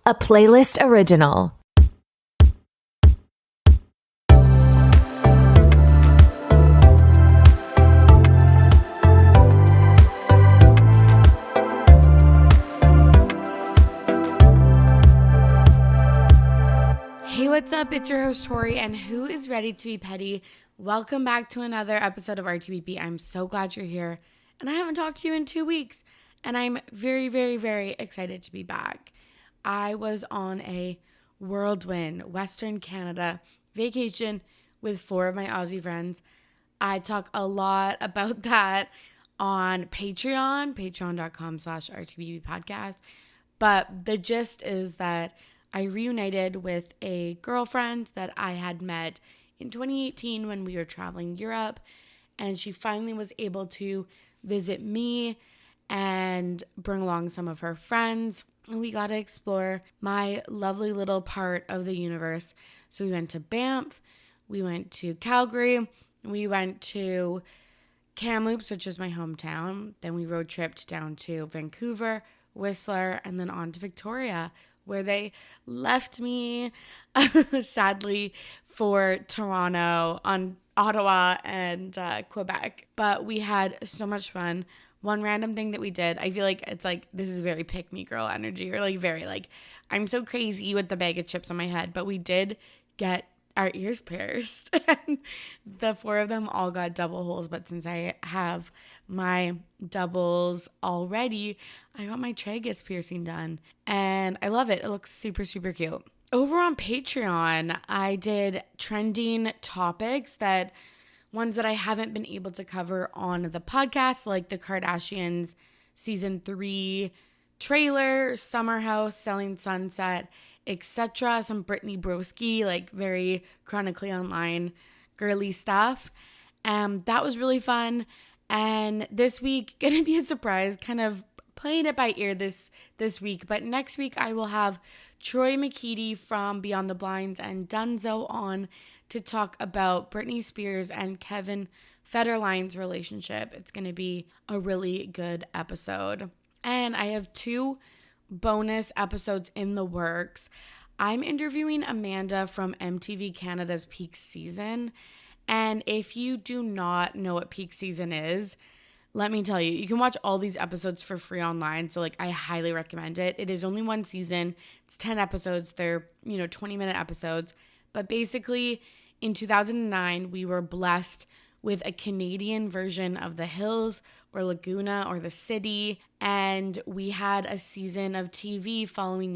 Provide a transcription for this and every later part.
a playlist original. Hey, what's up? It's your host, Torry, and who is ready to be petty? Welcome back to another episode of RTBP. I'm so glad you're here, and I haven't talked to you in 2 weeks, and I'm very, very, very excited to be back. I was on a whirlwind Western Canada vacation with 4 of my Aussie friends. I talk a lot about that on Patreon, patreon.com/RTBP podcast, but the gist is that I reunited with a girlfriend that I had met in 2018 when we were traveling Europe, and she finally was able to visit me and bring along some of her friends, and we got to explore my lovely little part of the universe. So we went to Banff, we went to Calgary, we went to Kamloops, which is my hometown, then we road tripped down to Vancouver, Whistler, and then on to Victoria, where they left me, sadly, for Toronto, on Ottawa, and Quebec. But we had so much fun. One random thing that we did, I feel like it's like, this is very pick-me-girl energy, or like very like, I'm so crazy with the bag of chips on my head, but we did get our ears pierced. And the 4 of them all got double holes, but since I have my doubles already, I got my tragus piercing done, and I love it. It looks super, super cute. Over on Patreon, I did trending topics, ones that I haven't been able to cover on the podcast, like the Kardashians season 3 trailer, Summer House, Selling Sunset, etc. Some Brittany Broski, like very chronically online girly stuff. That was really fun. And this week, gonna be a surprise, kind of playing it by ear this week. But next week, I will have Troy McKeady from Beyond the Blinds and Dunzo on to talk about Britney Spears and Kevin Federline's relationship. It's gonna be a really good episode. And I have 2 bonus episodes in the works. I'm interviewing Amanda from MTV Canada's Peak Season. And if you do not know what Peak Season is, let me tell you, you can watch all these episodes for free online. So like, I highly recommend it. It is only 1 season. It's 10 episodes. They're, 20-minute episodes. But basically, in 2009, we were blessed with a Canadian version of The Hills or Laguna or The City. And we had a season of TV following,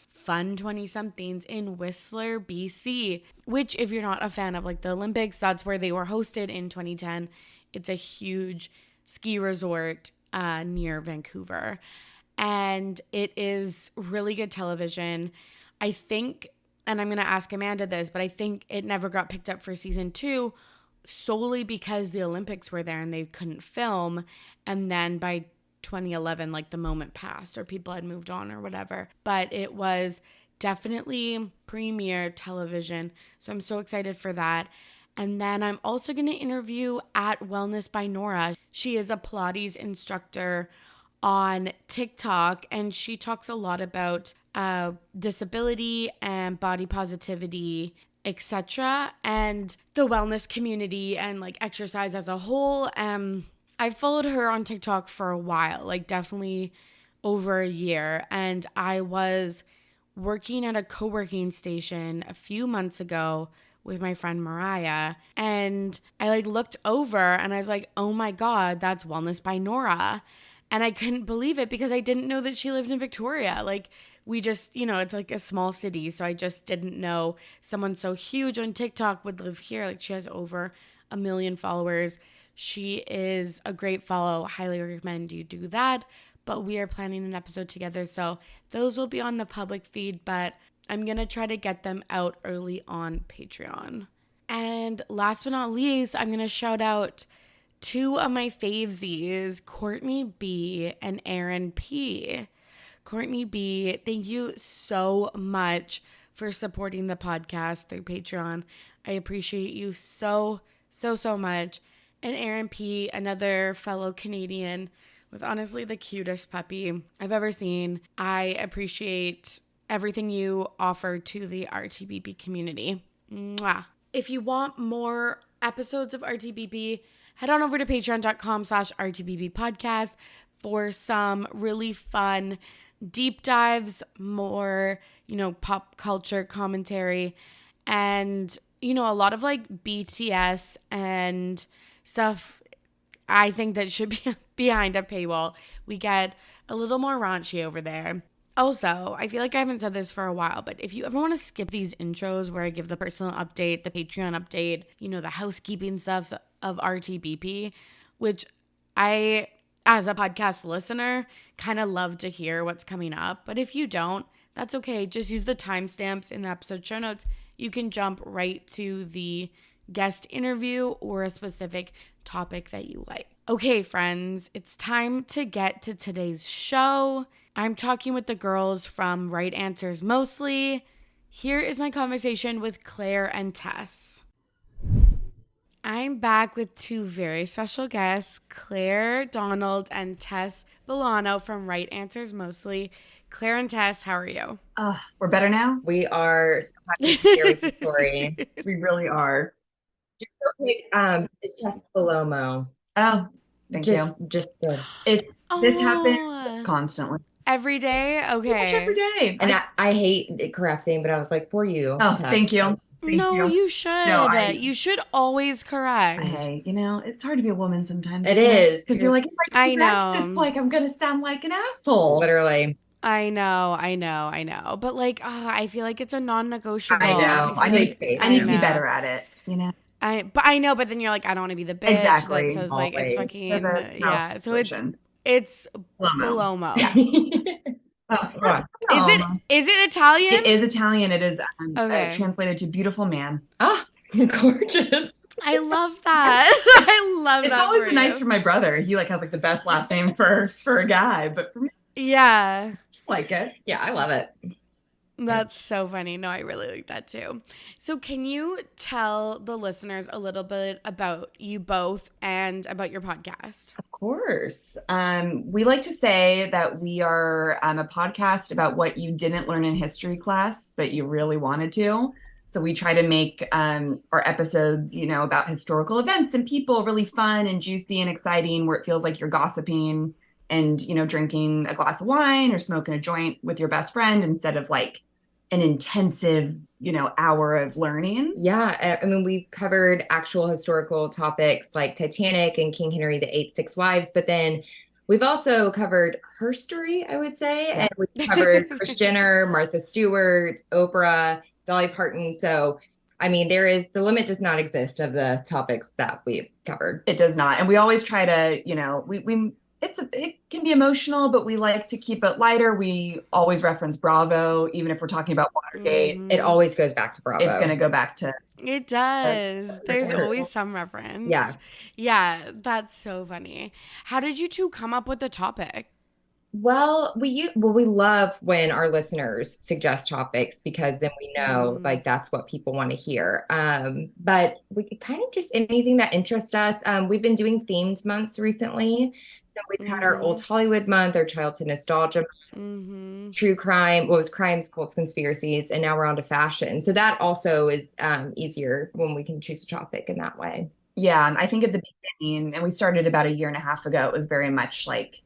fun 20-somethings in Whistler, BC, which if you're not a fan of like the Olympics, that's where they were hosted in 2010. It's a huge ski resort near Vancouver. And it is really good television. I think, and I'm going to ask Amanda this, but I think it never got picked up for season 2 solely because the Olympics were there and they couldn't film. And then by 2011, like the moment passed or people had moved on or whatever. But it was definitely premier television. So I'm so excited for that. And then I'm also going to interview at Wellness by Nora. She is a Pilates instructor on TikTok, and she talks a lot about disability and body positivity, etc., and the wellness community and like exercise as a whole. I followed her on TikTok for a while, like definitely over a year, and I was working at a co-working station a few months ago with my friend Mariah, and I like looked over and I was like, oh my God, that's Wellness by Nora. And I couldn't believe it because I didn't know that she lived in Victoria. Like, we just, it's like a small city. So I just didn't know someone so huge on TikTok would live here. Like, she has over 1 million followers. She is a great follow. Highly recommend you do that. But we are planning an episode together. So those will be on the public feed, but I'm going to try to get them out early on Patreon. And last but not least, I'm going to shout out 2 of my favesies, Courtney B and Aaron P. Courtney B, thank you so much for supporting the podcast through Patreon. I appreciate you so much. And Aaron P, another fellow Canadian with honestly the cutest puppy I've ever seen. I appreciate everything you offer to the RTBP community. Mwah. If you want more episodes of RTBP, head on over to patreon.com/RTBP podcast for some really fun deep dives, more, pop culture commentary, and, a lot of like BTS and stuff I think that should be behind a paywall. We get a little more raunchy over there. Also, I feel like I haven't said this for a while, but if you ever want to skip these intros where I give the personal update, the Patreon update, the housekeeping stuff of RTBP, which I, as a podcast listener, kind of love to hear what's coming up. But if you don't, that's okay. Just use the timestamps in the episode show notes. You can jump right to the guest interview or a specific topic that you like. Okay, friends, it's time to get to today's show. I'm talking with the girls from Right Answers Mostly. Here is my conversation with Claire and Tess. I'm back with two very special guests, Claire Donald and Tess Bellomo from Right Answers Mostly. Claire and Tess, how are you? We're better now? We are so happy to be here with you, Torry. We really are. Just real quick, it's Tess Bellomo. Oh, thank you. Just good. This happens constantly. Every day? Okay. Pretty much every day. And I hate correcting, but I was like, for you. Oh, Tess. thank you. You should. No, you should always correct. Hey, it's hard to be a woman sometimes. It is. Because you're like, I know. It's like I'm going to sound like an asshole. Literally. I know. But I feel like it's a non-negotiable. I know. I need to be better at it, But then you're like, I don't want to be the bitch. Exactly. That says like it's fucking yeah. So versions. it's Bellomo. Yeah. Is it Italian? It is Italian. It is translated to beautiful man. Gorgeous. I love that. I love that. It's always been nice for my brother. He has the best last name for a guy, but for me, yeah, I like it. Yeah, I love it. That's so funny. No, I really like that too. So can you tell the listeners a little bit about you both and about your podcast? Of course. We like to say that we are a podcast about what you didn't learn in history class, but you really wanted to. So we try to make our episodes, about historical events and people really fun and juicy and exciting, where it feels like you're gossiping and, drinking a glass of wine or smoking a joint with your best friend instead of an intensive, hour of learning. Yeah. I mean, we've covered actual historical topics like Titanic and King Henry VIII, 6 wives, but then we've also covered herstory, I would say. Yeah. And we've covered Kris Jenner, Martha Stewart, Oprah, Dolly Parton. So, I mean, the limit does not exist of the topics that we've covered. It does not. And we always try to, it can be emotional, but we like to keep it lighter. We always reference Bravo, even if we're talking about Watergate. It always goes back to Bravo. It's going to go back to. It does. There's always some reference. Yeah. Yeah. That's so funny. How did you two come up with the topic? Well, we love when our listeners suggest topics because then we know that's what people want to hear. But we kind of just anything that interests us. We've been doing themed months recently. So we've had our old Hollywood month, our childhood nostalgia, true crime, crimes, cults, conspiracies, and now we're on to fashion. So that also is easier when we can choose a topic in that way. Yeah, I think at the beginning, and we started about 1.5 years ago, it was very much like,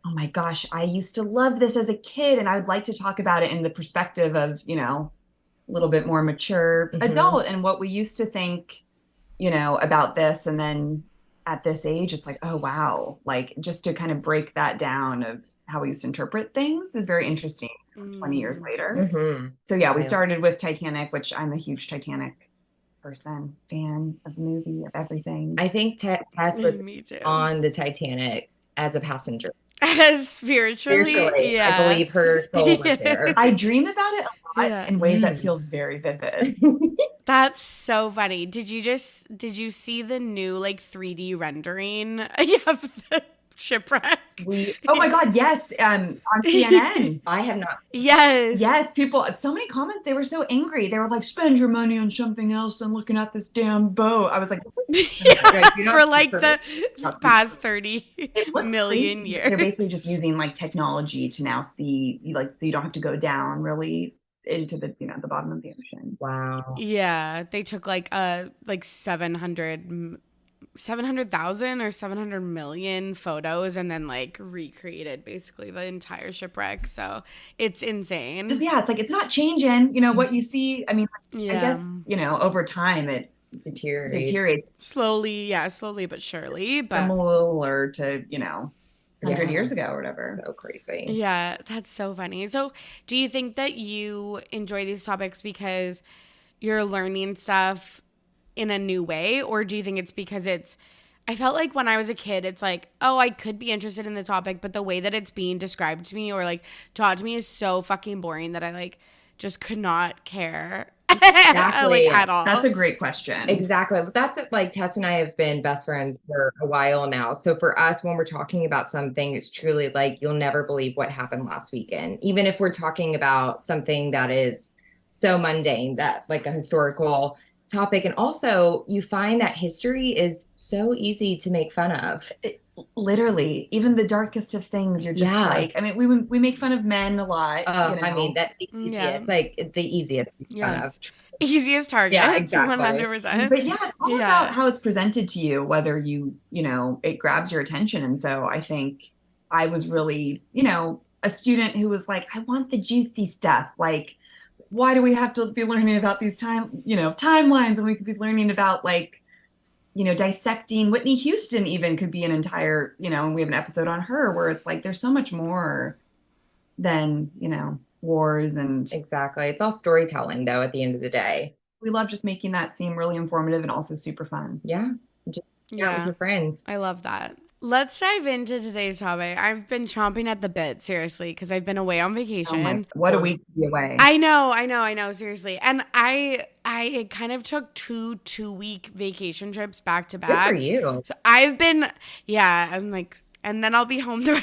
oh my gosh, I used to love this as a kid, and I would like to talk about it in the perspective of, a little bit more mature adult and what we used to think, about this. And then at this age, it's like, oh, wow. Just to kind of break that down of how we used to interpret things is very interesting 20 years later. So yeah, we started with Titanic, which I'm a huge Titanic person, fan of the movie, of everything. I think Tess was on the Titanic as a passenger. As spiritually, yeah. I believe her soul was there. I dream about it a lot in ways that feels very vivid. That's so funny. Did you see the new 3D rendering of the shipwreck? Oh my God, yes. On CNN. I have not. Yes, people, so many comments, they were so angry. They were like, spend your money on something else than looking at this damn boat. I was like, for like the past 30 million crazy. years. They're basically just using like technology to now see, like, so you don't have to go down really into the, you know, the bottom of the ocean. Wow. Yeah, they took like 700,000 or 700 million photos and then like recreated basically the entire shipwreck. So it's insane. Yeah, it's like, it's not changing, you know, what you see. I mean, Yeah. I guess, you know, over time it deteriorates. Slowly but surely. But similar to, you know, 100 years ago or whatever. So crazy. Yeah, that's so funny. So do you think that you enjoy these topics because you're learning stuff in a new way, or do you think it's because I felt like when I was a kid, it's like, oh, I could be interested in the topic, but the way that it's being described to me or like taught to me is so fucking boring that I like just could not care Exactly. like at all. That's a great question. Exactly. That's what, like, Tess and I have been best friends for a while now. So for us, when we're talking about something, it's truly like, you'll never believe what happened last weekend. Even if we're talking about something that is so mundane, that like a historical topic. And also you find that history is so easy to make fun of. Literally, even the darkest of things, you're just like, I mean, we make fun of men a lot. You know? I mean, that's the easiest, like the easiest to make fun of. Easiest target. Yeah, exactly. 100%. But yeah, it's all about how it's presented to you, whether you know, it grabs your attention. And so I think I was really, you know, a student who was like, I want the juicy stuff. Like, why do we have to be learning about these timelines, and we could be learning about, like, you know, dissecting Whitney Houston even could be an entire, you know, and we have an episode on her where it's like, there's so much more than, you know, wars and. Exactly. It's all storytelling though, at the end of the day. We love just making that seem really informative and also super fun. Yeah. Just with your friends. I love that. Let's dive into today's topic. I've been chomping at the bit, seriously, because I've been away on vacation. What a week to be away. I know, seriously. And I kind of took two-week vacation trips back to back. Good for you. So I've been, I'm like, and then I'll be home the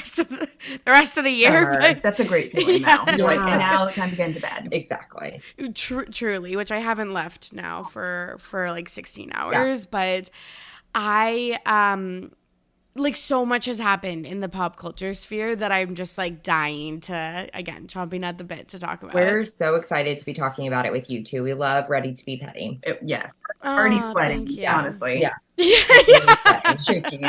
rest of the year. But, that's a great feeling now. You're like, and now time to get into bed. Exactly. Truly, which I haven't left now for like 16 hours. But I like, so much has happened in the pop culture sphere that I'm just like dying to, again, chomping at the bit to talk about. We're so excited to be talking about it with you two. We love Ready to be Petty. Yes. Already sweating, honestly. Yeah. Shaking.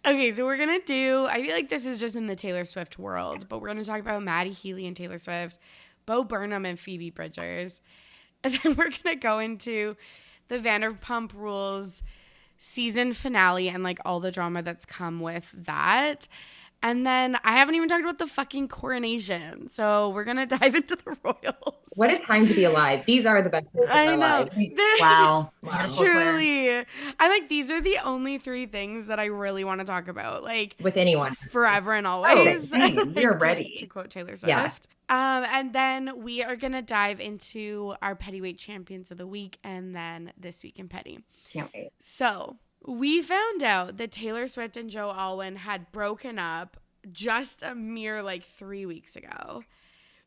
Okay, so we're going to do, I feel like this is just in the Taylor Swift world, but we're going to talk about Matty Healy and Taylor Swift, Burnham and Phoebe Bridgers. And then we're going to go into the Vanderpump Rules season finale and like all the drama that's come with that. And then I haven't even talked about the fucking coronation. So we're going to dive into the royals. What a time to be alive. These are the best days of our lives. Wow. Truly. I'm like, these are the only three things that I really want to talk about. Like, with anyone. Forever and always. We are ready. To quote Taylor Swift. Yeah. And then we are going to dive into our Pettyweight Champions of the Week and then This Week in Petty. Can't wait. So we found out that Taylor Swift and Joe Alwyn had broken up just a mere like 3 weeks ago,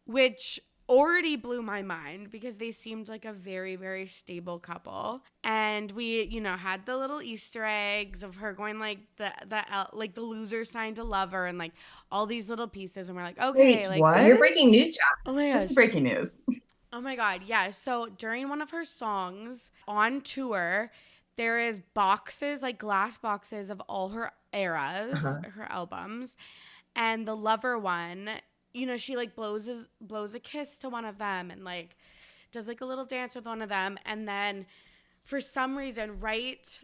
which already blew my mind because they seemed like a very, very stable couple. And we, you know, had the little Easter eggs of her going like the loser sign to lover and like all these little pieces. And we're like, okay, wait, like what? You're breaking news, Jack. Oh my gosh. This is breaking news. Oh my God. Yeah. So during one of her songs on tour, there is boxes, like glass boxes of all her eras, her albums. And the lover one, you know, she like blows a kiss to one of them and like does like a little dance with one of them. And then for some reason, right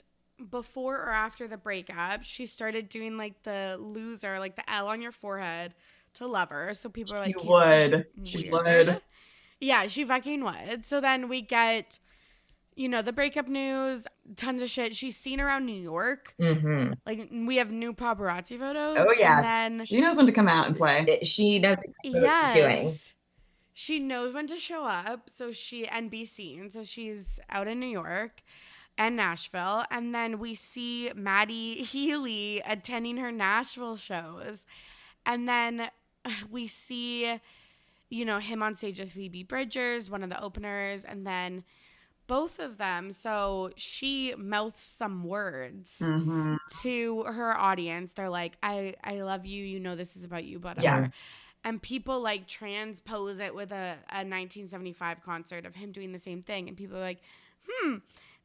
before or after the breakup, she started doing like the loser, like the L on your forehead to lover. So people are like, she would. Yeah, she fucking would. So then we get, you know, the breakup news, tons of shit. She's seen around New York. Mm-hmm. Like, we have new paparazzi photos. Oh, yeah. And then she knows when to come out and play. She knows what she's doing. She knows when to show up and be seen. So she's out in New York. and Nashville. And then we see Matty Healy attending her Nashville shows. And then we see, him on stage with Phoebe Bridgers, one of the openers. And then both of them. So she mouths some words to her audience. They're like, I love you. This is about you, whatever. Yeah. And people like transpose it with a 1975 concert of him doing the same thing. And people are like,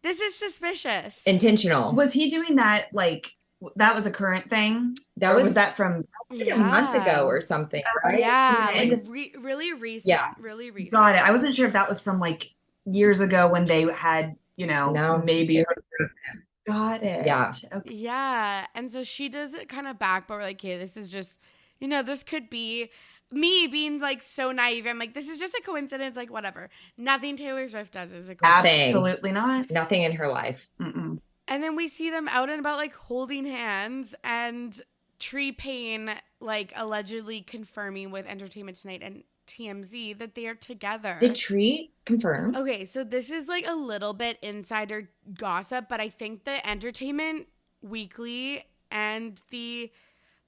this is suspicious. Intentional. Was he doing that like that was a current thing? That was that from a month ago or something, right? Yeah, Okay. like really recent. Yeah. Really recent. Got it. I wasn't sure if that was from like years ago when they had, No. maybe. Got it. Yeah. Okay. Yeah. And so she does it kind of back, but we're like, okay, this is just, this could be me being like so naive. I'm like, this is just a coincidence, like whatever. Nothing Taylor Swift does is a coincidence. Absolutely not. Nothing in her life. Mm-mm. And then we see them out and about like holding hands, and Tree Payne like allegedly confirming with Entertainment Tonight and TMZ that they are together. Did Tree confirm? Okay, so this is like a little bit insider gossip, but I think the Entertainment Weekly and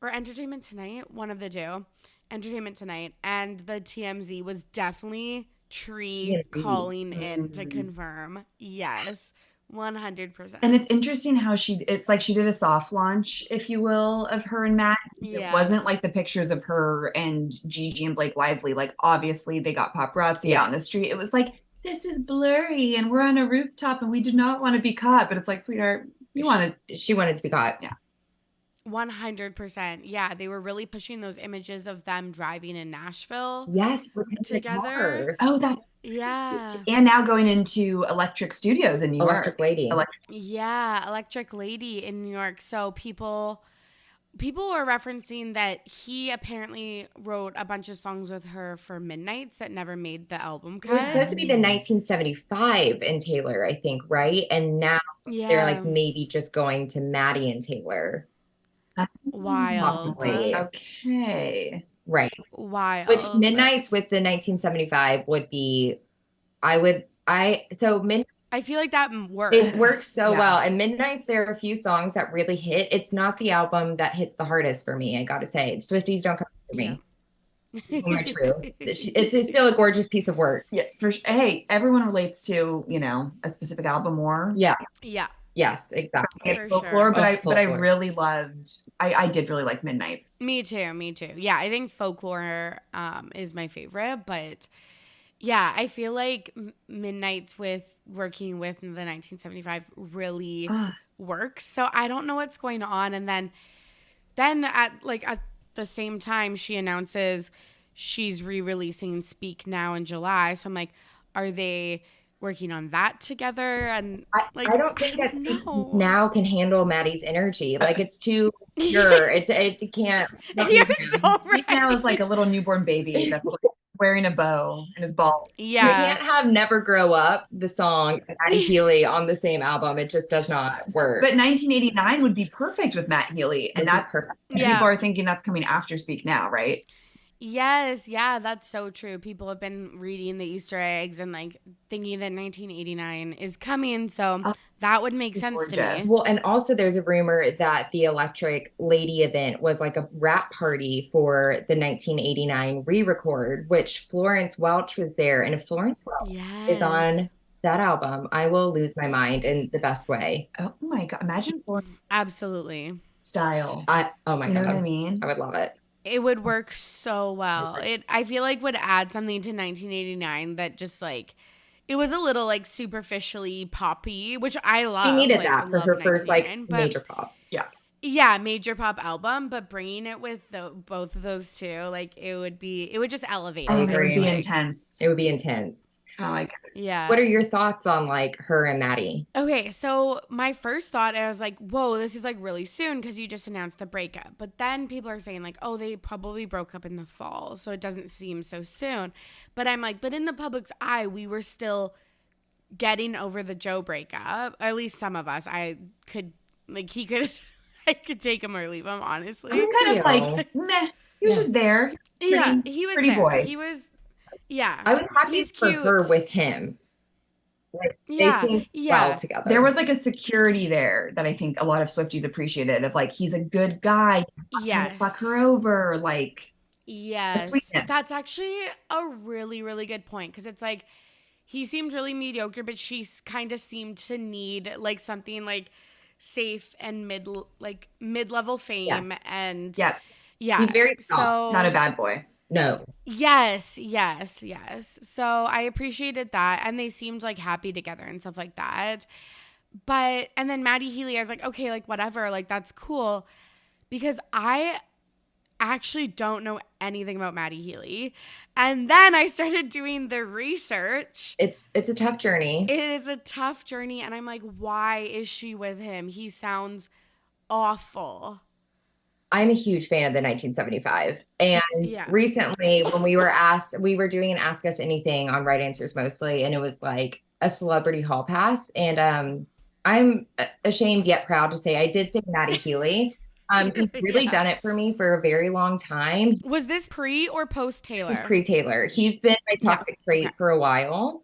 or Entertainment Tonight, one of the two, Entertainment Tonight and the TMZ was definitely Tree TMZ. calling in to confirm. Yes, 100%. And it's interesting how it's like she did a soft launch, if you will, of her and Matt. Yeah. It wasn't like the pictures of her and Gigi and Blake Lively. Like, obviously, they got paparazzi out on the street. It was like, this is blurry and we're on a rooftop and we do not want to be caught. But it's like, sweetheart, she wanted to be caught. Yeah. 100%. Yeah, they were really pushing those images of them driving in Nashville. Yes. Together. Oh, that's Yeah. and now going into Electric Studios in New Electric York. Lady. Yeah, Electric Lady in New York. So people were referencing that he apparently wrote a bunch of songs with her for Midnights that never made the album It was cut. supposed to be the 1975 and Taylor, I think, right? And now they're like maybe just going to Matty and Taylor. Wild. Possibly. Okay. Right. Wild. Which Midnights with the 1975 would be, I feel like that works. it works so Yeah. well. And Midnights, there are a few songs that really hit. It's not the album that hits the hardest for me, I gotta say. Swifties don't come to me. More true. It's still a gorgeous piece of work. Yeah, for sure. Hey, everyone relates to, a specific album more. Yeah. Yeah. Yes, exactly. For Folklore, sure. but I Folklore. really loved. I did really like Midnights. Me too. Yeah, I think Folklore is my favorite, but yeah, I feel like Midnights with working with the 1975 really works. So I don't know what's going on. And then at the same time, she announces she's re-releasing Speak Now in July. So I'm like, are they working on that together? And I don't think that Speak know. Now can handle Maddie's energy. Like it's too pure. it can't. You're so right. Speak Now is like a little newborn baby that's like wearing a bow and is bald. You Yeah. can't have Never Grow Up, the song, and Matty Healy on the same album. It just does not work. But 1989 would be perfect with Matt Healy, and that's perfect. Yeah. people are thinking that's coming after Speak Now, right? Yes, yeah, that's so true. People have been reading the Easter eggs and like thinking that 1989 is coming, so that would make sense to me. Gorgeous. Well, and also there's a rumor that the Electric Lady event was like a wrap party for the 1989 re-record, which Florence Welch was there. And if Florence Welch is on that album, I will lose my mind in the best way. Oh my God. Imagine Florence Absolutely. style. Oh my You know God. what I mean? I would love it. It would work so well. I feel like would add something to 1989 that just like it was a little like superficially poppy, which I love. She needed like, that for love her first like 1989, but- major pop. Yeah, major pop album, but bringing it with both of those two, like it would just elevate I it. It would agree. be Like, intense. It would be intense. Oh my God. Yeah. What are your thoughts on like her and Matty? Okay, so my first thought, I was like, whoa, this is like really soon because you just announced the breakup. But then people are saying like, oh, they probably broke up in the fall, so it doesn't seem so soon. But I'm like, but in the public's eye, we were still getting over the Joe breakup. At least some of us. I could take him or leave him, honestly. He was kind of like, meh. He was just there. Yeah, he was pretty there. boy. He was, yeah. I was happy He's for cute. her with him. Like, Yeah, they seem yeah. well together. There was like a security there that I think a lot of Swifties appreciated of like, he's a good guy. He's not gonna fuck Yes. her over. Like, Yes. sweetness. That's actually a really, really good point because it's like he seemed really mediocre, but she kind of seemed to need like something like safe and mid-level fame and Yeah. yeah. He's very soft. He's not a bad boy. No. Yes. So I appreciated that, and they seemed like happy together and stuff like that. But and then Matty Healy, I was like, okay, like whatever, like that's cool, because I actually don't know anything about Matty Healy. And then I started doing the research. It's a tough journey. It is a tough journey. And I'm like, why is she with him? He sounds awful. I'm a huge fan of the 1975. And Yeah. recently when we were doing an Ask Us Anything on Right Answers mostly, and it was like a celebrity hall pass. And I'm ashamed yet proud to say I did say Matty Healy. He's really done it for me for a very long time. Was this pre or post Taylor? This is pre-Taylor. He's been my toxic trait for a while.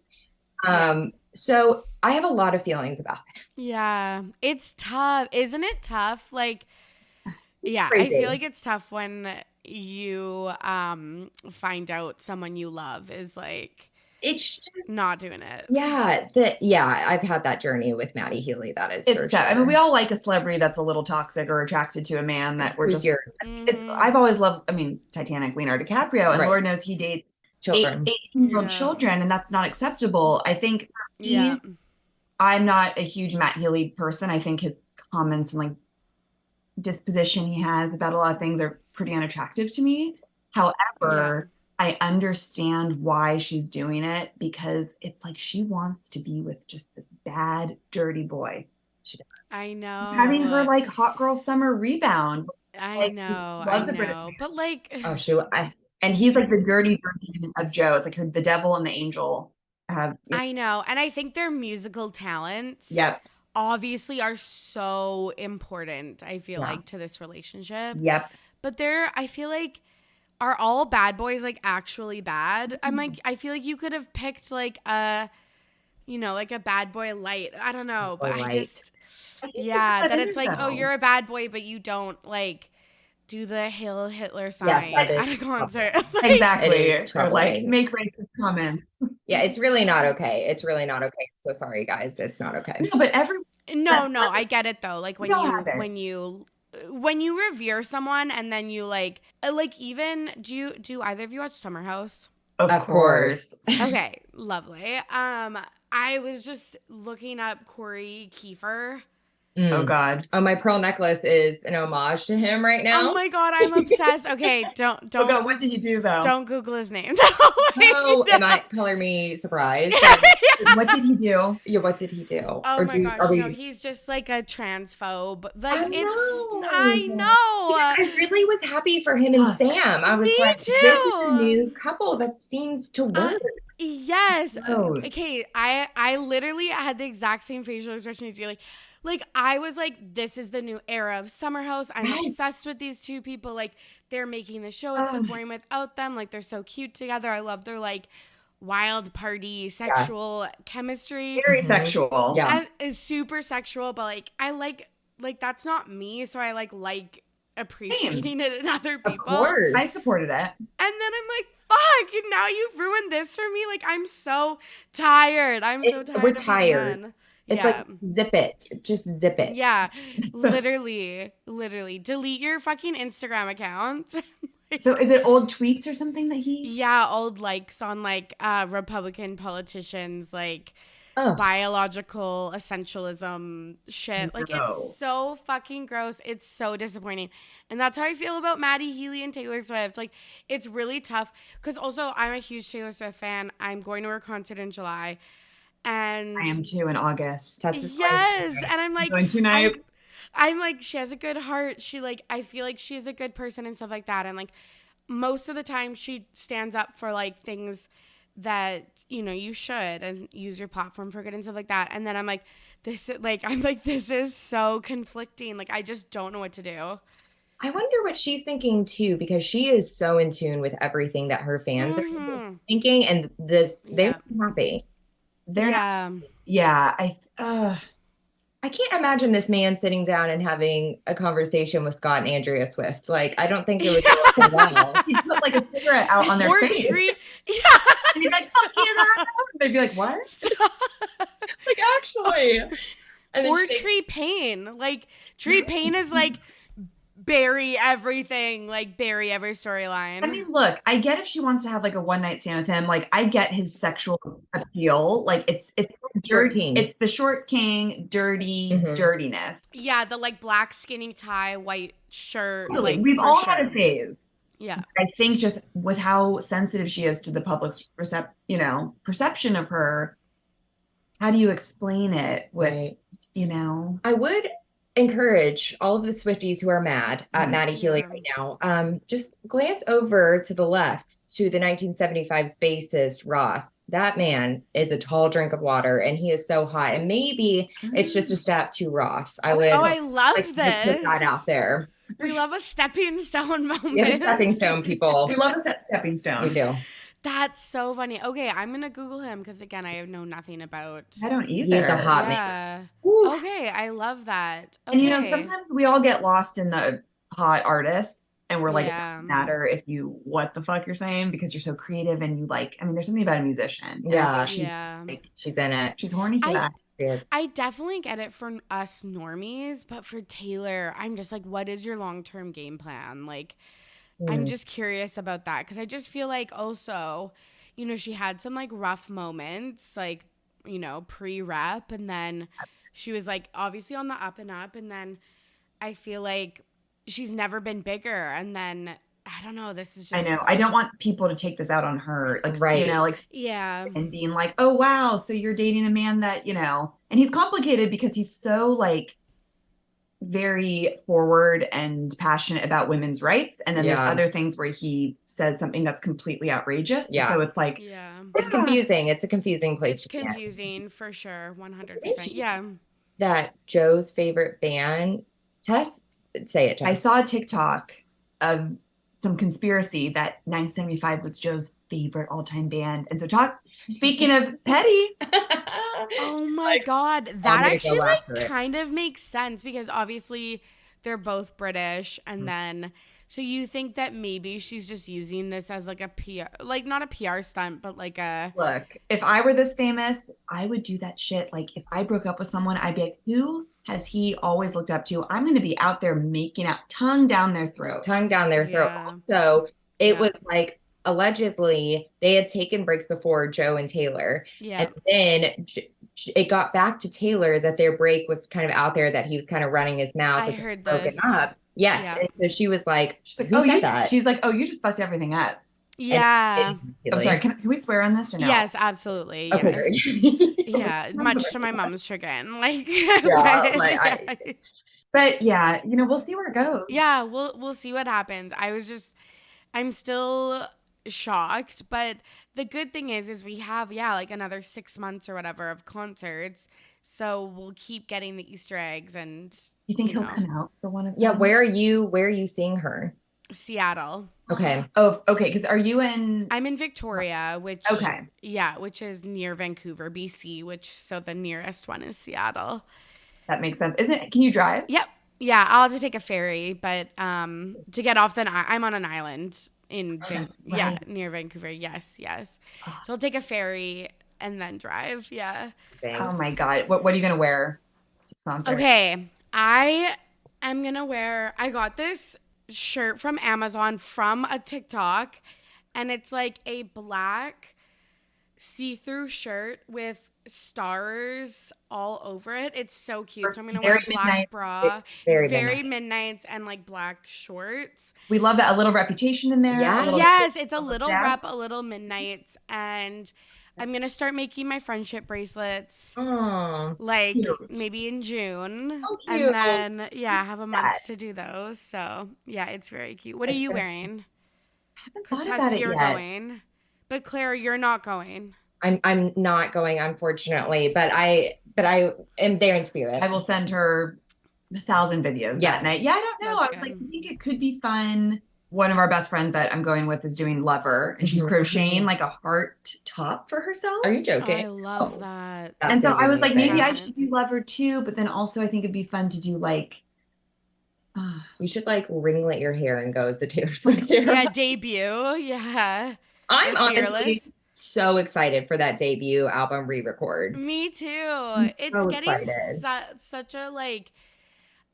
So I have a lot of feelings about this. Yeah. It's tough. Isn't it tough? Like, yeah, Crazy. I feel like it's tough when you find out someone you love is like It's just not doing it. I've had that journey with Matty Healy. That is It's tough. sure. I mean, we all like a celebrity that's a little toxic or attracted to a man that we're Who's just. yours? I've always loved. I mean, Titanic, Leonardo DiCaprio, and Right. Lord knows he dates Children. 18-year-old children, and that's not acceptable. I think for me, I'm not a huge Matt Healy person. I think his comments and like disposition he has about a lot of things are pretty unattractive to me. However, I understand why she's doing it, because it's like she wants to be with just this bad, dirty boy. I know. She's having her like hot girl summer rebound. I know. She loves I a British know. man. But like, And he's like the dirty version of Joe. It's like the devil and the angel have. I know. And I think their musical talents obviously are so important, I feel like, to this relationship. Yep. But I feel like, are all bad boys like actually bad? I'm like, I feel like you could have picked like a, like a bad boy light. I don't know. But I just, that it's like, oh, you're a bad boy, but you don't like do the Hail Hitler sign at a concert. Exactly. It is or like make racist comments. Yeah, it's really not okay. It's really not okay. So sorry, guys. It's not okay. No, but No, I get it though. Like when you revere someone and then you like even do either of you watch Summer House? Of course. Okay, lovely. I was just looking up Corey Kiefer. Oh God. Oh, my pearl necklace is an homage to him right now. Oh my God, I'm obsessed. Okay, don't. Oh God, what did he do though? Don't Google his name. No, it might color me surprised. What did he do? Yeah, what did he do? Oh my gosh, no, he's just like a transphobe. Like I know. I really was happy for him and Sam. I was like, too. This is a new couple that seems to work. Yes. Okay. I literally had the exact same facial expression as you. Like I was like, this is the new era of Summer House. I'm obsessed with these two people. Like they're making the show. It's so boring without them. Like they're so cute together. I love their like wild party sexual chemistry. Very sexual. Yeah. And is super sexual, but like I like that's not me. So I like appreciating it in other people. Of course. I supported it. And then I'm like, fuck, now you've ruined this for me. Like I'm so tired. We're tired. It's like, zip it. Just zip it. Yeah. literally. Delete your fucking Instagram account. So is it old tweets or something that he? Yeah, old likes on like Republican politicians, like biological essentialism shit. Like it's so fucking gross. It's so disappointing. And that's how I feel about Matty Healy and Taylor Swift. Like it's really tough because also I'm a huge Taylor Swift fan. I'm going to her concert in July. And I am too in August. Yes. And I'm like, going tonight. I'm like, she has a good heart. She like, I feel like she's a good person and stuff like that. And like most of the time she stands up for like things that, you should and use your platform for good and stuff like that. And then I'm like, this is so conflicting. Like, I just don't know what to do. I wonder what she's thinking too, because she is so in tune with everything that her fans are thinking. And they're happy. they're Yeah. not, I can't imagine this man sitting down and having a conversation with Scott and Andrea Swift. Like, I don't think it would go well. he'd put like a cigarette out on their Or face. treat. Yeah. And he's like, fuck you, that. They'd be like, what? Like, actually. And then Or Tree Payne. Like, Tree Payne is like, bury everything, like bury every storyline. I mean, look, I get if she wants to have like a one night stand with him. Like, I get his sexual appeal. Like, it's dirty. It's the short king, dirty dirtiness. Yeah, the like black skinny tie, white shirt. Totally. Like, we've all had a phase. Yeah, I think just with how sensitive she is to the public's perception of her. How do you explain it with I would encourage all of the Swifties who are mad at Matty Healy right now, just glance over to the left to the 1975's bassist Ross. That man is a tall drink of water, and he is so hot. And maybe it's just a step to Ross. I would. Oh, I love this. Put that out there. We love a stepping stone moment. Yeah, stepping stone, people. We love a stepping stone. We do. That's so funny. Okay, I'm gonna Google him because again, I know nothing about. I don't either. He's a hot man. Okay, I love that. Okay. And sometimes we all get lost in the hot artists, and we're like, it doesn't matter if you what the fuck you're saying because you're so creative and you like. I mean, there's something about a musician. Yeah, she's in it. She's horny for that. I definitely get it for us normies, but for Taylor, I'm just like, what is your long-term game plan? Like. I'm just curious about that because I just feel like also, she had some like rough moments, like, pre-rep, and then she was like obviously on the up and up, and then I feel like she's never been bigger, and then I don't know, this is just. I know. I don't want people to take this out on her, like, and being like, oh wow, so you're dating a man that, and he's complicated because he's so like very forward and passionate about women's rights, and then there's other things where he says something that's completely outrageous. So it's like it's confusing. It's a confusing place. It's confusing for sure. 100%. Yeah. That Joe's favorite band, Tess, say it. Tess. I saw a TikTok of some conspiracy that 975 was Joe's favorite all-time band, and so speaking of petty. Oh my God. That actually kind of makes sense because obviously they're both British. And then, so you think that maybe she's just using this as like a PR, like not a PR stunt, but like a. Look, if I were this famous, I would do that shit. Like if I broke up with someone, I'd be like, who has he always looked up to? I'm going to be out there making out, tongue down their throat. So it was like, allegedly they had taken breaks before Joe and Taylor. And then it got back to Taylor that their break was kind of out there, that he was kind of running his mouth. I heard this. Up. Yes. Yeah. And so she was like, that? She's like, oh, you just fucked everything up. Yeah. I'm sorry. Can we swear on this or no? Yes, absolutely. Okay, yes. Yeah. Much to my mom's chagrin. Like, but yeah, we'll see where it goes. Yeah. We'll see what happens. I'm still shocked, but the good thing is we have like another 6 months or whatever of concerts, so we'll keep getting the Easter eggs. And you think he'll come out for one of them? Yeah. Where are you seeing her? Seattle. Okay. Oh, okay. Because are you in? I'm in Victoria, which which is near Vancouver, BC. So the nearest one is Seattle. That makes sense. Can you drive? Yep. Yeah, I'll have to take a ferry, but to get off I'm on an island in near Vancouver. Yes. So I'll take a ferry and then drive. Yeah. Oh my God. What are you gonna wear to the concert? Okay, I am gonna wear. I got this shirt from Amazon from a TikTok, and it's like a black see-through shirt with stars all over it. It's so cute. So I'm gonna wear a black bra, very midnights, and like black shorts. We love that. A little Reputation in there. Yes, it's a little rep, a little midnights, and I'm gonna start making my friendship bracelets. Like cute. Maybe in June, and then have a month to do those. So yeah, it's very cute. What are you wearing? I haven't thought about it yet. Going, but Claire, you're not going. I'm not going, unfortunately, but I am there in spirit. I will send her 1,000 videos that night. Yeah, I don't know. I think it could be fun. one of our best friends that I'm going with is doing Lover, and she's crocheting like a heart top for herself. Are you Oh, joking? I love that. And so I was like, maybe I amazing. should do Lover too, but then also I think it'd be fun to do like You should like ringlet your hair and go as the Taylor Swift hair. Yeah, debut. Yeah. I'm The honestly Fearless. so excited for that debut album re-record. Me too. It's so getting excited. such a like.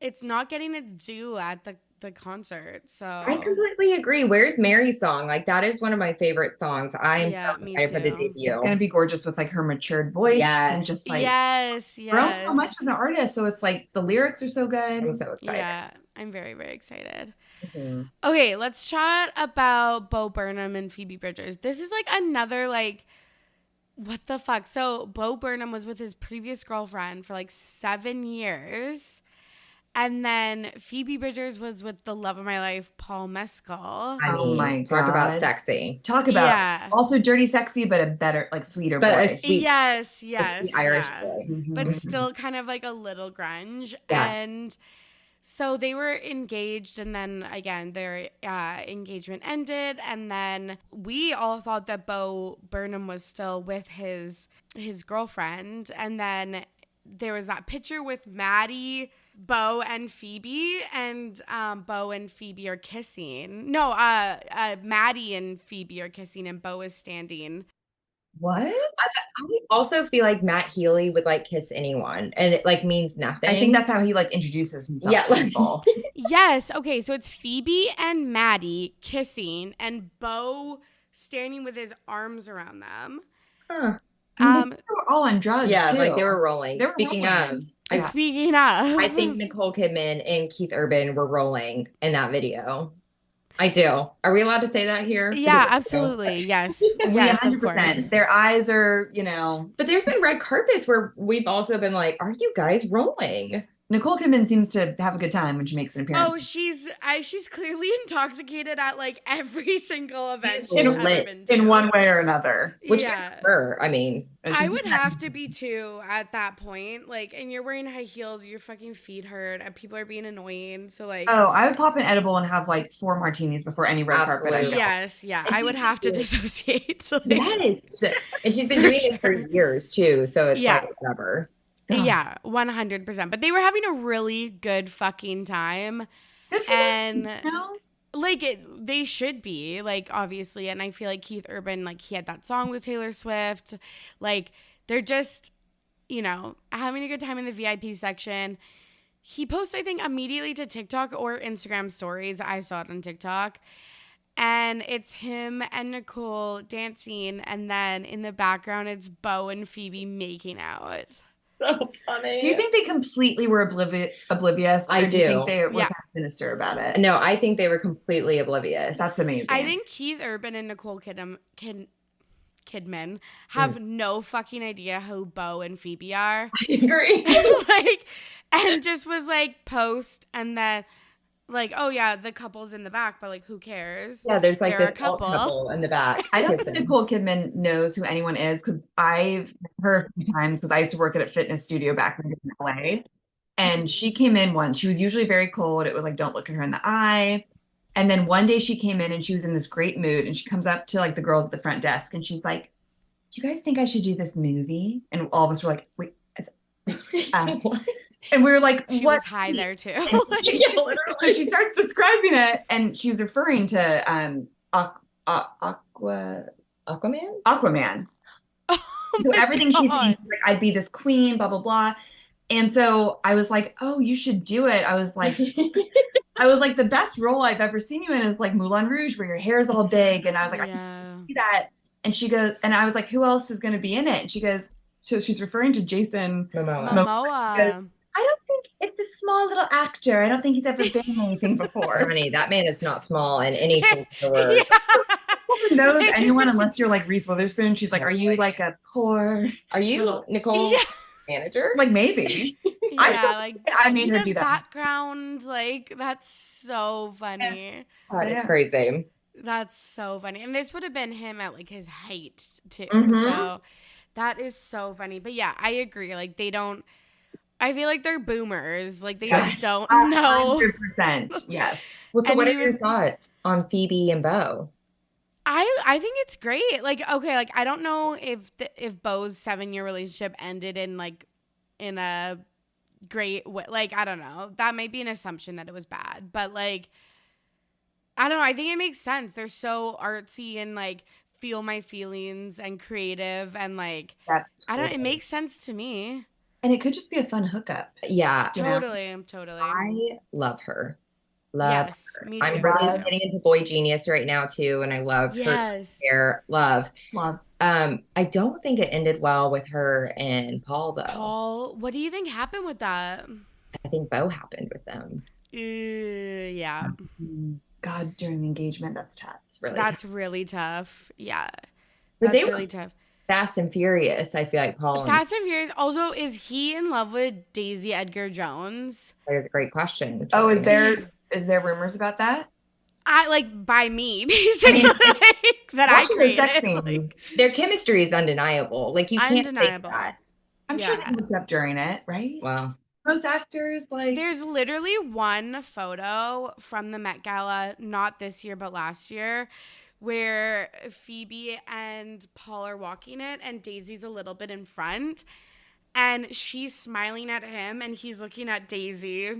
It's not getting its due at the concert. So I completely agree. Where's Mary's song? Like that is one of my favorite songs. I am Yeah, so me excited for the too. debut. it's gonna be gorgeous with like her matured voice Yes. and just like yes, grown so much yes. as an artist. So it's like the lyrics are so good. I'm so excited. Yeah, I'm very, very excited. Mhm. Okay, let's chat about Bo Burnham and Phoebe Bridgers. This is like another like, what the fuck? So Bo Burnham was with his previous girlfriend for like 7 years. And then Phoebe Bridgers was with the love of my life, Paul Mescal. I mean, Oh my talk about God. sexy. Talk about Yeah. also dirty sexy, but a better, like sweeter But a boy. sweet- Yes, A yes. sweet Irish yeah. boy. But Mhm. still kind of like a little grunge. Yes. And so they were engaged, and then again, their engagement ended. And then we all thought that Bo Burnham was still with his girlfriend. And then there was that picture with Matty, Bo, and Phoebe, and Bo and Phoebe are kissing. No, Matty and Phoebe are kissing, and Bo is standing. What? I also feel like Matt Healy would like kiss anyone and it like means nothing. I think that's how he like introduces himself Yeah, to like- people. Yes. Okay. So it's Phoebe and Matty kissing, and Bo standing with his arms around them. Huh. I mean, they were all on drugs Yeah, too. like they were rolling. They were Speaking rolling. of, Yeah. Speaking of, I think Nicole Kidman and Keith Urban were rolling in that video. I do. Are we allowed to say that here? yeah, absolutely. Yes. Yes, of course. 100%. Their eyes are, you know. But there's been red carpets where we've also been like, are you guys rolling? Nicole Kidman seems to have a good time when she makes an appearance. Oh, she's clearly intoxicated at like every single event she's In ever lit- been to. in one way or another. Which yeah. her, I mean, I would have to be too at that point. Like, and you're wearing high heels, your fucking feet hurt, and people are being annoying. So like, Oh, I would pop an edible and have like 4 martinis before any red carpet. I Absolutely. go. yes, yeah, And I would she's have to good. dissociate. Like, yes. And she's been doing it for years too. So it's Yeah. like whatever. Yeah, 100%. But they were having a really good fucking time. Good for And them, you know? like they should be, like, obviously. And I feel like Keith Urban, like, he had that song with Taylor Swift. Like, they're just, you know, having a good time in the VIP section. He posts, I think, immediately to TikTok or Instagram stories. I saw it on TikTok. And it's him and Nicole dancing. And then in the background, it's Bo and Phoebe making out. So funny. Do you think they completely were oblivious? I or do you do. think they were Yeah. kind of sinister about it? No, I think they were completely oblivious. That's amazing. I think Keith Urban and Nicole Kidman have no fucking idea who Bo and Phoebe are. I agree. Like, and just was like post and then like, oh yeah, the couple's in the back, but like, who cares? Yeah, there's like They're this a couple. couple in the back. I don't think kissing. Nicole Kidman knows who anyone is because I've met her a few times because I used to work at a fitness studio back in LA. And she came in once. She was usually very cold. It was like, don't look at her in the eye. And then one day she came in and she was in this great mood. And she comes up to like the girls at the front desk and she's like, do you guys think I should do this movie? And all of us were like, wait. What? And we were like, She what? was high there too. And- Like, Yeah, So literally. she starts describing it and she was referring to Aquaman? Aquaman. oh So my everything she's God. saying, like, I'd be this queen, blah, blah, blah. And so I was like, oh, you should do it. I was like, the best role I've ever seen you in is like Moulin Rouge, where your hair is all big. And I was like, I yeah. can see that. And she goes, and I was like, who else is going to be in it? And she goes, so she's referring to Jason. Momoa. Momoa. I don't think it's a small little actor. I don't think he's ever been in anything before. Honey, that man is not small in any sense of the word. No one knows anyone unless you're like Reese Witherspoon. She's like, are you like a poor, Are you Nicole's Yeah. manager? like maybe. Yeah, like I made he her does do that. background. Like, that's so funny. God, Yeah. it's crazy. That's so funny. And this would have been him at like his height too. Mhm. So that is so funny. But yeah, I agree. Like I feel like they're boomers. Like they Yes. just don't know. 100%. Yes. Well, so And what are he your was- thoughts on Phoebe and Bo? I think it's great. Like, okay, like I don't know if Bo's 7-year relationship ended in a great way. Like, I don't know. That might be an assumption that it was bad, but like, I don't know. I think it makes sense. They're so artsy and like feel my feelings and creative and like That's I don't. It cool. makes sense to me. And it could just be a fun hookup. Yeah, You know? Totally. I love her. Love Yes, her. me too. I'm really me too. getting into Boy Genius right now too, and I love her Yes. hair. Love. Love. I don't think it ended well with her and Paul though. Paul, what do you think happened with that? I think Bo happened with them. Yeah, God, during the engagement, that's tough. It's really that's tough. really tough. Yeah, But that's they really were tough. Fast and Furious. I feel like Paul and Fast and Furious. Also, is he in love with Daisy Edgar Jones? There's a great question. Oh, is Tori. there rumors about that? I like by me basically like, that I Watching the sex created. Like, scenes, Their chemistry is undeniable. Like you can't fake undeniable. that. I'm sure Yeah. they hooked up during it, right? Wow. Most actors, like, There's literally one photo from the Met Gala, not this year but last year, where Phoebe and Paul are walking it and Daisy's a little bit in front and she's smiling at him and he's looking at Daisy.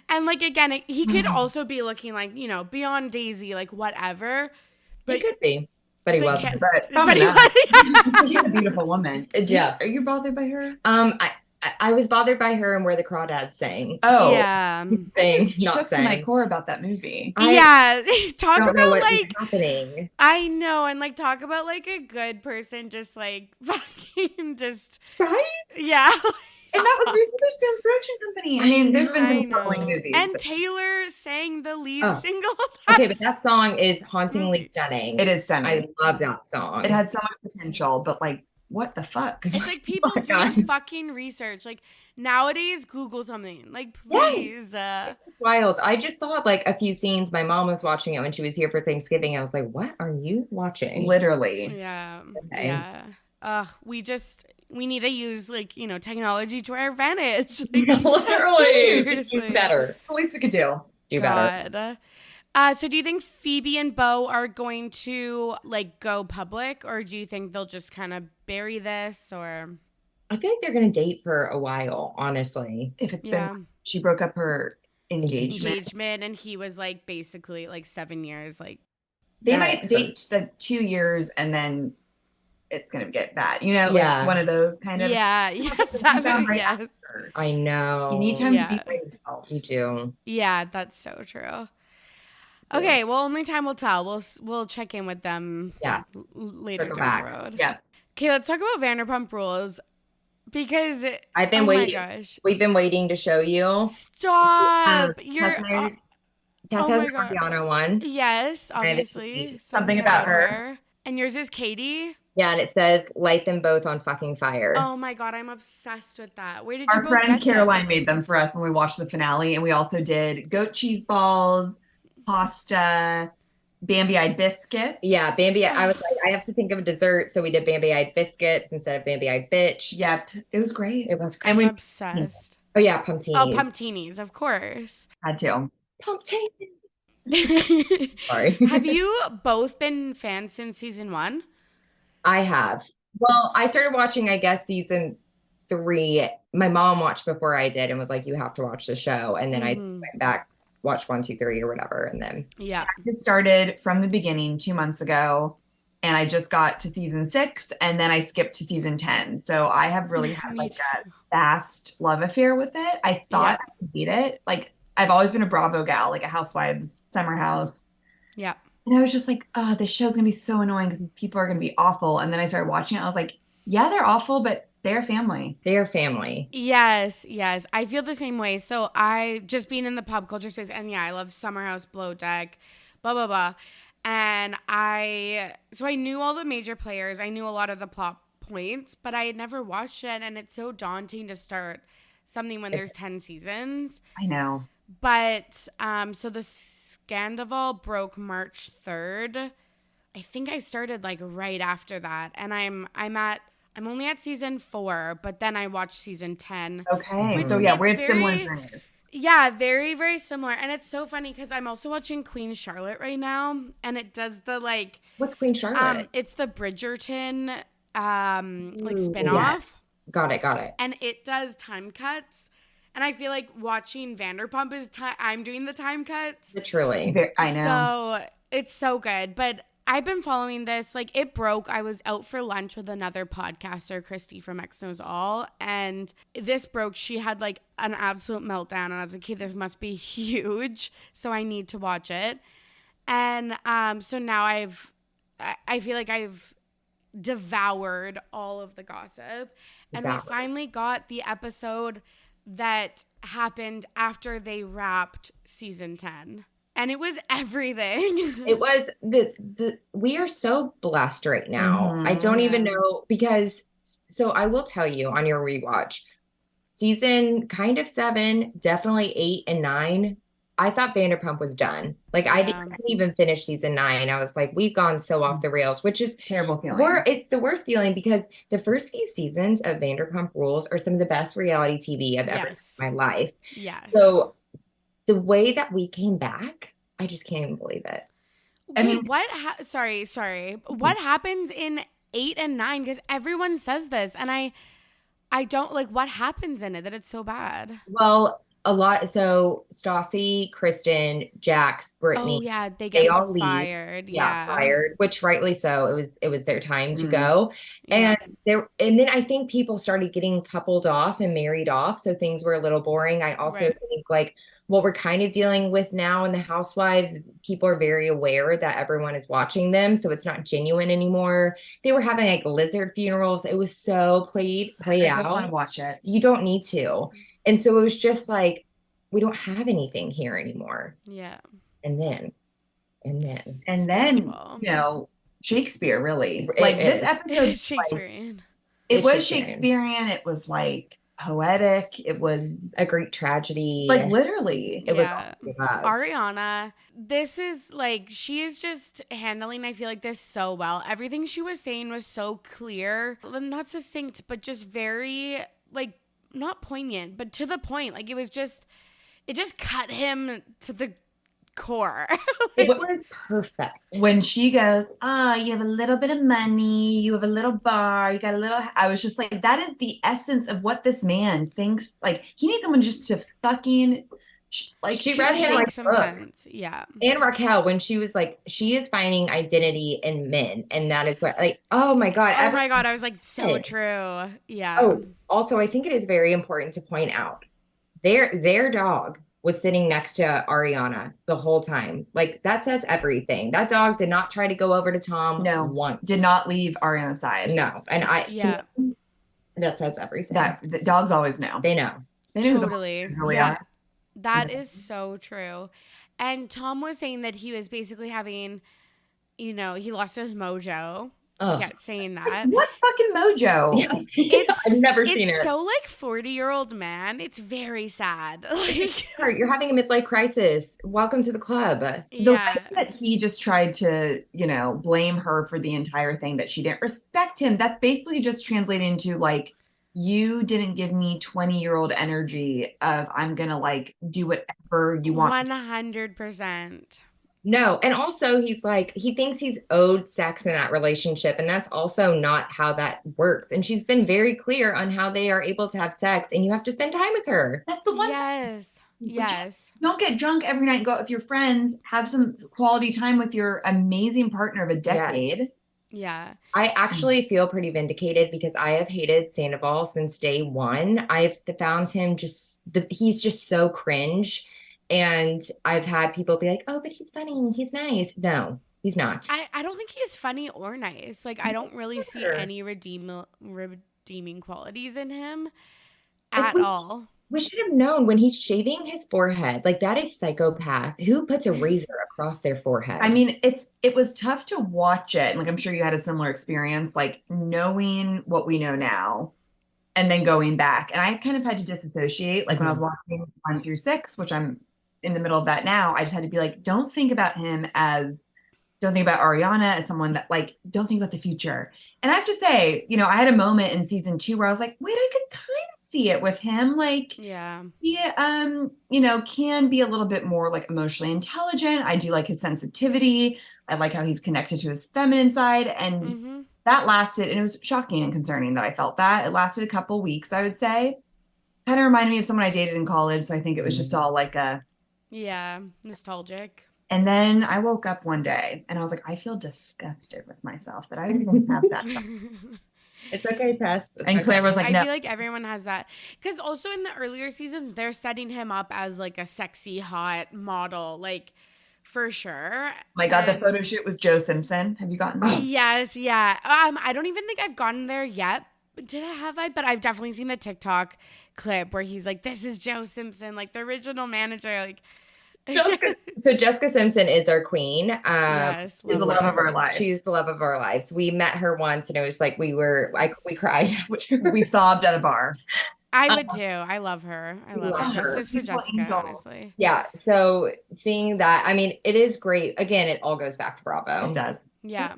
And like again, he could also be looking like, you know, beyond Daisy, like whatever. He could be, but he they wasn't. can't- but but he she's a beautiful woman. Yeah. Are you bothered by her? I was bothered by her and where the crawdads sang. Oh, Yeah. Saying, It's not shook to my saying. core about that movie. Yeah. Talk I don't know about what like is happening. I know, and like talk about like a good person just like fucking just Right? yeah. And that was Reese Witherspoon's production company. I mean, there's been I some troubling know. movies. And but Taylor sang the lead Oh. single. Okay, but that song is hauntingly stunning. it is stunning. I love that song. It had so much potential, but like, what the fuck? It's like people my do God. fucking research. Like nowadays, Google something. Like Yeah. please. Wild. I just saw like a few scenes. My mom was watching it when she was here for Thanksgiving. I was like, what are you watching? Literally. Yeah. Okay. Yeah. We need to use like, you know, technology to our advantage. Like, Literally. seriously. Do better. The least we could do. Do better. God. So do you think Phoebe and Bo are going to like go public, or do you think they'll just kind of bury this, or I feel like they're going to date for a while, honestly. If it's yeah, been, she broke up her engagement. and he was like basically like 7 years, like They That might hurts. date the 2 years and then it's going to get bad. You know, Yeah. like one of those kind of. yeah, Right yes. after. I know. You need time Yeah. to be by yourself. You do. Yeah, that's so true. Okay, well, only time will tell. We'll check in with them Yes. later Circle down back. the road. Yeah. Okay, let's talk about Vanderpump Rules because I've been oh waiting. my gosh. We've been waiting to show you. Stop. You're Tess, Tess oh has my God. Mariana one. yes, And it's obviously. something about her. And yours is Katie? Yeah, and it says light them both on fucking fire. Oh my God, I'm obsessed with that. Where did Our you both friend get Caroline those? made them for us when we watched the finale. And we also did goat cheese balls, pasta, Bambi-eyed biscuits. Yeah, I was like, I have to think of a dessert, so we did Bambi-eyed biscuits instead of Bambi-eyed bitch. Yep. It was great. It was great. And we I'm obsessed. Oh yeah, pumptinis. Oh, pumptinis, of course. had to. Pumptinis. Sorry. Have you both been fans since season 1? I have. Well, I started watching, I guess, season 3. My mom watched before I did and was like, you have to watch the show. And then I Mhm. went back, watched 1, 2, 3 or whatever. And then Yeah. I just started from the beginning 2 months ago. And I just got to season 6 and then I skipped to season 10. So I have really had Me like too. that fast love affair with it. I thought I could beat it. Like I've always been a Bravo gal, like a Housewives summer house. Yeah. And I was just like, oh, this show's gonna be so annoying because these people are gonna be awful. And then I started watching it. I was like, yeah, they're awful, but they're family. they are family. Yes. I feel the same way. So I just being in the pub culture space, and yeah, I love Summer House, Below Deck, blah blah blah. And I knew all the major players. I knew a lot of the plot points, but I had never watched it, and it's so daunting to start something when there's 10 seasons. I know. But so the Sandoval broke March 3rd. I think I started like right after that, and I I'm only at season 4, but then I watched season 10. Okay. So yeah, we're similar journeys. Yeah, very, very similar. And it's so funny because I'm also watching Queen Charlotte right now, and it does the like. What's Queen Charlotte? It's the Bridgerton like spinoff. Yeah. Got it. And it does time cuts. And I feel like watching Vanderpump is I'm doing the time cuts. Literally. I know. So it's so good. But I've been following this. Like, it broke. I was out for lunch with another podcaster, Christy from X Knows All. And this broke. She had like an absolute meltdown. And I was like, okay, this must be huge. So I need to watch it. And so now I feel like I've devoured all of the gossip. And we finally got the episode that happened after they wrapped season 10. And it was everything. It was we are so blessed right now. Mm-hmm. I don't even know because, so I will tell you on your rewatch, season kind of 7, definitely 8 and 9. I thought Vanderpump was done. Like I didn't even finish season 9. I was like, we've gone so off the rails, which is terrible feeling. It's the worst feeling because the first few seasons of Vanderpump Rules are some of the best reality TV I've ever seen in my life. Yeah. So the way that we came back, I just can't even believe it. Okay, I mean, sorry. What happens in 8 and 9? Because everyone says this, and I don't like what happens in it that it's so bad. Well, a lot. So Stassi, Kristen, Jax, Brittany. Oh yeah, they all fired. Leave. Yeah, fired. Which rightly so. It was their time to go. And then I think people started getting coupled off and married off, so things were a little boring. I also think like what we're kind of dealing with now in the Housewives is people are very aware that everyone is watching them, so it's not genuine anymore. They were having like lizard funerals. It was so played out. I don't want to watch it. You don't need to. And so it was just like, we don't have anything here anymore. Yeah. And then, you know, Shakespeare really. Like this episode is Shakespearean. It was Shakespearean. It was like poetic. It was a Greek tragedy. Like literally. It was Ariana. This is like, she is just handling, I feel like, this so well. Everything she was saying was so clear, not succinct, but just very like not poignant, but to the point. Like it just cut him to the core. It was perfect. When she goes, you have a little bit of money, you have a little bar, you got a little, I was just like, that is the essence of what this man thinks. Like he needs someone just to fucking like, she read him like some sense. Yeah. And Raquel, when she was like, she is finding identity in men, and that is what, like, oh my god, I was like, so true. Yeah. Oh, also, I think it is very important to point out their dog was sitting next to Ariana the whole time. Like that says everything. That dog did not try to go over to Tom. No, once. Did not leave Ariana's side. No, and that says everything. That the dogs always know. They know. They know totally. Who the really are. That is so true. And Tom was saying that he was basically having, you know, he lost his mojo. He kept saying that. What fucking mojo? I've never seen it. It's so like 40-year-old man. It's very sad. Like you're having a midlife crisis. Welcome to the club. The way that he just tried to, you know, blame her for the entire thing, that she didn't respect him. That's basically just translating into like, you didn't give me 20-year-old energy of I'm going to like do whatever you want. 100%. No. And also he's like, he thinks he's owed sex in that relationship. And that's also not how that works. And she's been very clear on how they are able to have sex, and you have to spend time with her. That's the one. Yes. Yes. Don't get drunk every night and go out with your friends. Have some quality time with your amazing partner of a decade. Yes. Yeah. I actually feel pretty vindicated because I have hated Sandoval since day one. I've found him he's just so cringe. And I've had people be like, oh, but he's funny. He's nice. No, he's not. I don't think he's funny or nice. Like, I don't really see any redeeming qualities in him at all. We should have known when he's shaving his forehead. Like, that is psychopath. Who puts a razor across their forehead? I mean, it was tough to watch it. And like, I'm sure you had a similar experience, like knowing what we know now and then going back. And I kind of had to disassociate. Like when I was watching 1 through 6, which I'm in the middle of that now, I just had to be like, don't think about him as don't think about Ariana as someone that like, don't think about the future. And I have to say, you know, I had a moment in season 2 where I was like, wait, I could kind of see it with him. Like, Yeah. he, you know, can be a little bit more like emotionally intelligent. I do like his sensitivity. I like how he's connected to his feminine side. And that lasted, and it was shocking and concerning that I felt that. It lasted a couple weeks, I would say. Kind of reminded me of someone I dated in college. So I think it was just all like a... Yeah, nostalgic. And then I woke up one day and I was like, I feel disgusted with myself that I didn't have that. It's okay, Tess. And Claire was like, no. I feel like everyone has that. Because also in the earlier seasons, they're setting him up as like a sexy, hot model, like for sure. Oh my God, the photo shoot with Joe Simpson. Have you gotten that? Yes, yeah. I don't even think I've gotten there yet. Have I? But I've definitely seen the TikTok clip where he's like, this is Joe Simpson, like the original manager, like... So Jessica Simpson is our queen. Yes, she's the love of our lives. She's the love of our lives. We met her once, and it was like we cried. We sobbed at a bar. I would too. I love her. I love her. Justice for Jessica, honestly. Yeah. So seeing that, I mean, it is great. Again, it all goes back to Bravo. It does. Yeah.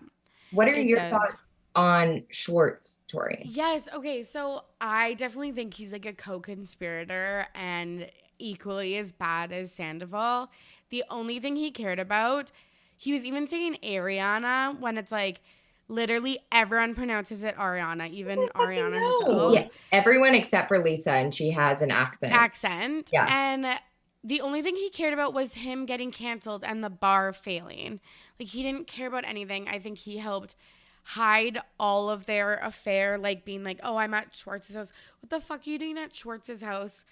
What are your thoughts on Schwartz, Torry? Yes. Okay. So I definitely think he's like a co-conspirator and equally as bad as Sandoval. The only thing he cared about, he was even saying Ariana when it's like literally everyone pronounces it Ariana, even Ariana herself. Yeah, everyone except for Lisa, and she has an accent. Yeah. And the only thing he cared about was him getting canceled and the bar failing. Like he didn't care about anything. I think he helped hide all of their affair, like being like, oh, I'm at Schwartz's house. What the fuck are you doing at Schwartz's house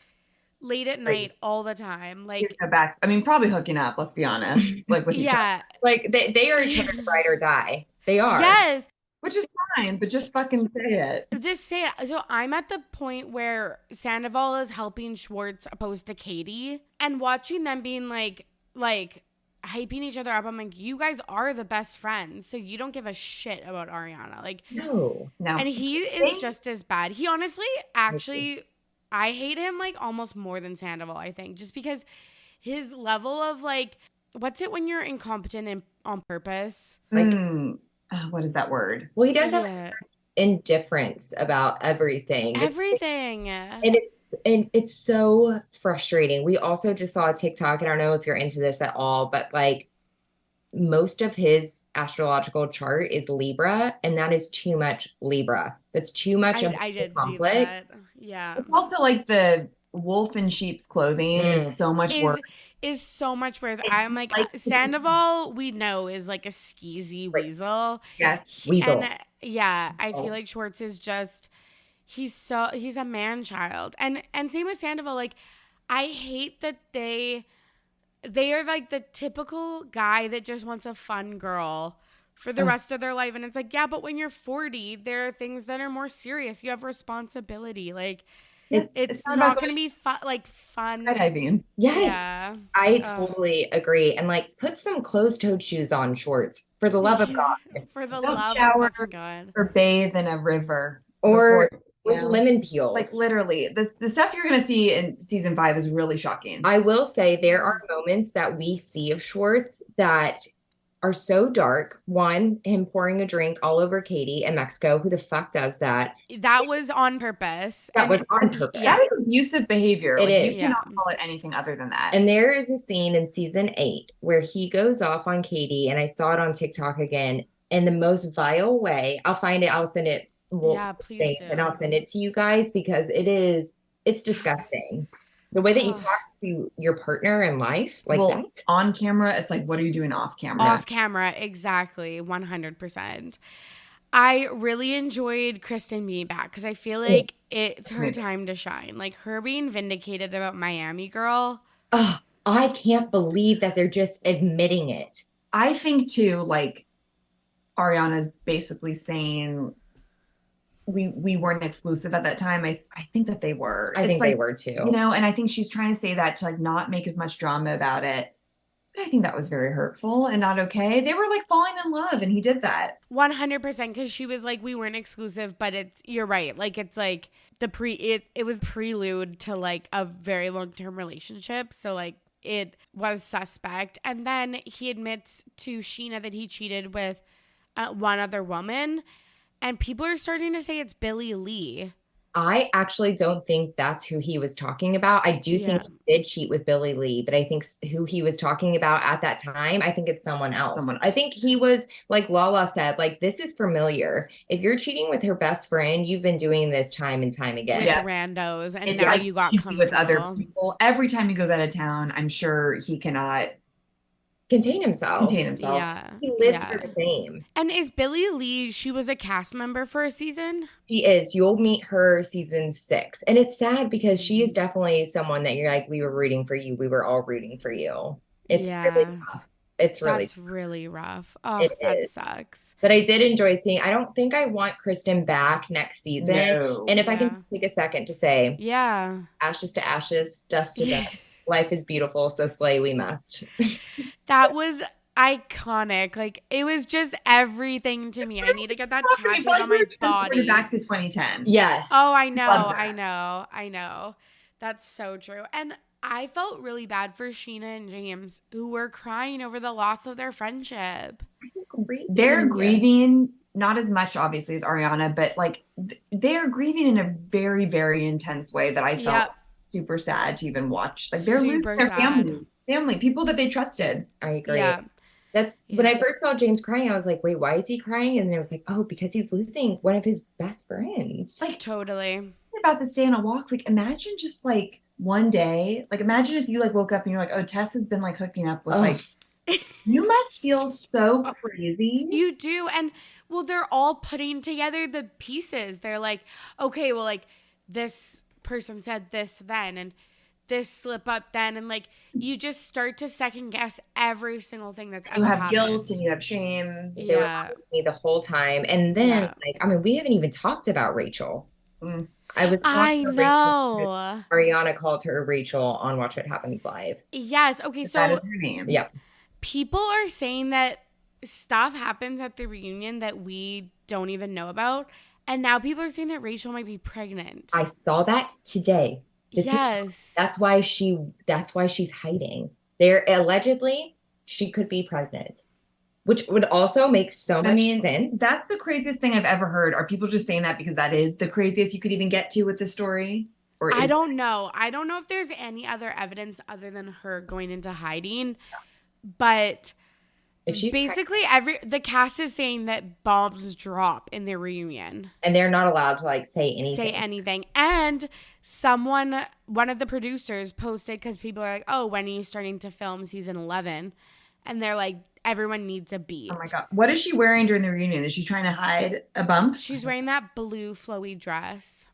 late at night all the time? Like, back. I mean, probably hooking up, let's be honest. Like with each other. Like they are each other's ride or die. They are. Yes. Which is fine, but just fucking say it. Just say it. So I'm at the point where Sandoval is helping Schwartz opposed to Katie, and watching them being like hyping each other up. I'm like, you guys are the best friends, so you don't give a shit about Ariana. Like, no. And he is just as bad. He honestly, actually, I hate him like almost more than Sandoval, I think, just because his level of like, what's it when you're incompetent and on purpose? Like, what is that word? Well, he does have indifference about everything. And it's so frustrating. We also just saw a TikTok, and I don't know if you're into this at all, but like most of his astrological chart is Libra, and that is too much Libra. That's too much of I did conflict. see that. Yeah. It's also like the wolf in sheep's clothing is so much work. Is so much worth. I'm like Sandoval, we know is like a skeezy weasel. Yes, weasel. And yeah, I feel like Schwartz is just he's a man child. And same with Sandoval. Like I hate that they are like the typical guy that just wants a fun girl for the rest of their life. And it's like, yeah, but when you're 40, there are things that are more serious. You have responsibility. Like it's not going to be fun. Skydiving. Yes, yeah. I totally agree. And like, put some closed-toed shoes on, Schwartz, for the love of God. For the Don't love shower of God. or bathe in a river or with lemon peels. Like literally, the stuff you're going to see in season 5 is really shocking. I will say there are moments that we see of Schwartz that are so dark. One, him pouring a drink all over Katie in Mexico. Who the fuck does that? That was on purpose. That was on purpose. That is abusive behavior. It is. You cannot call it anything other than that. And there is a scene in season 8 where he goes off on Katie, and I saw it on TikTok again in the most vile way. I'll find it. I'll send it. Please do. And I'll send it to you guys because it's disgusting. The way that you talk to your partner in life, like that. On camera, it's like, what are you doing off camera? Off camera, exactly, 100%. I really enjoyed Kristen being back because I feel like it's her time to shine. Like her being vindicated about Miami Girl. Oh, I can't believe that they're just admitting it. I think too, like Ariana's basically saying we weren't exclusive at that time. I think that they were. I think they were too. You know, and I think she's trying to say that to like not make as much drama about it. But I think that was very hurtful and not okay. They were like falling in love, and he did that. 100%, because she was like, we weren't exclusive, but you're right. Like it's like it was prelude to like a very long-term relationship. So like it was suspect. And then he admits to Sheena that he cheated with one other woman. And people are starting to say it's Billie Lee. I actually don't think that's who he was talking about. I do think he did cheat with Billie Lee, but I think who he was talking about at that time, I think it's someone else. I think he was, like Lala said, like, this is familiar. If you're cheating with her best friend, you've been doing this time and time again. With randos, and now you got comfortable. With other people. Every time he goes out of town, I'm sure he cannot contain himself. Yeah. He lives for the fame. And is Billie Lee, she was a cast member for a season? She is. You'll meet her season 6. And it's sad because she is definitely someone that you're like, we were rooting for you. We were all rooting for you. It's really tough. That's really rough. Oh, that sucks. But I did enjoy seeing, I don't think I want Kristen back next season. No. And if I can take a second to say, ashes to ashes, dust to dust. Life is beautiful, so slay we must. That was iconic. Like, it was just everything to me. I need to get that tattooed on my body. Back to 2010. Yes. Oh, I know. That's so true. And I felt really bad for Sheena and James, who were crying over the loss of their friendship. They're grieving, not as much, obviously, as Ariana, but, like, they're grieving in a very, very intense way that I felt super sad to even watch. Like, they're losing their family, people that they trusted. I agree. When I first saw James crying, I was like, wait, why is he crying? And then I was like, oh, because he's losing one of his best friends. Like, totally. About this day on a walk, like, imagine just, like, one day, like, imagine if you, like, woke up and you're like, oh, Tess has been, like, hooking up with, like, you must feel so crazy. You do. And, well, they're all putting together the pieces. They're like, okay, well, like, this person said this then, and this slip up then, and, like, you just start to second guess every single thing that's ever happened. You have guilt and you have shame. They were with me the whole time. And then, like, I mean, we haven't even talked about Rachel. I know. Ariana called her Rachel on Watch What Happens Live. Yes. Okay. So that is her name. Yeah. People are saying that stuff happens at the reunion that we don't even know about. And now people are saying that Rachel might be pregnant. I saw that today. Yes. That's why she's hiding. There, allegedly, she could be pregnant. Which would also make so much sense. That's the craziest thing I've ever heard. Are people just saying that because that is the craziest you could even get to with the story? Or I don't know. I don't know if there's any other evidence other than her going into hiding. But if she's basically the cast is saying that bombs drop in their reunion. And they're not allowed to, like, say anything. And one of the producers posted, because people are like, oh, when are you starting to film season 11? And they're like, everyone needs a beat. Oh my God. What is she wearing during the reunion? Is she trying to hide a bump? She's wearing that blue flowy dress.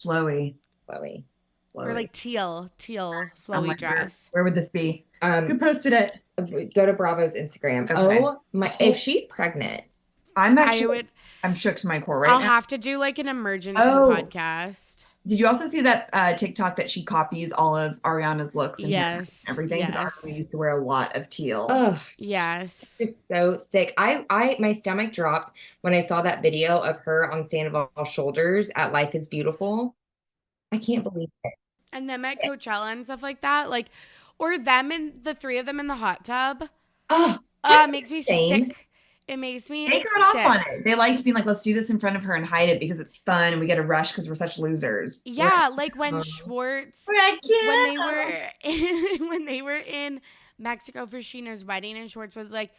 Flowy. Or like teal flowy dress. Where would this be? Who posted it? Go to Bravo's Instagram. Okay. Oh my! If she's pregnant, I'm shook to my core right now. I'll have to do, like, an emergency podcast. Did you also see that TikTok that she copies all of Ariana's looks and everything? Yes. Ariana used to wear a lot of teal. Oh, yes. It's so sick. My stomach dropped when I saw that video of her on Sandoval's shoulders at Life is Beautiful. I can't believe it. And them at Coachella and stuff like that. Like, or them and the three of them in the hot tub. It makes me sick. It makes me They got off on it. They liked being like, let's do this in front of her and hide it because it's fun and we get a rush because we're such losers. Yeah, like when Schwartz, when they were in Mexico for Sheena's wedding, and Schwartz was like,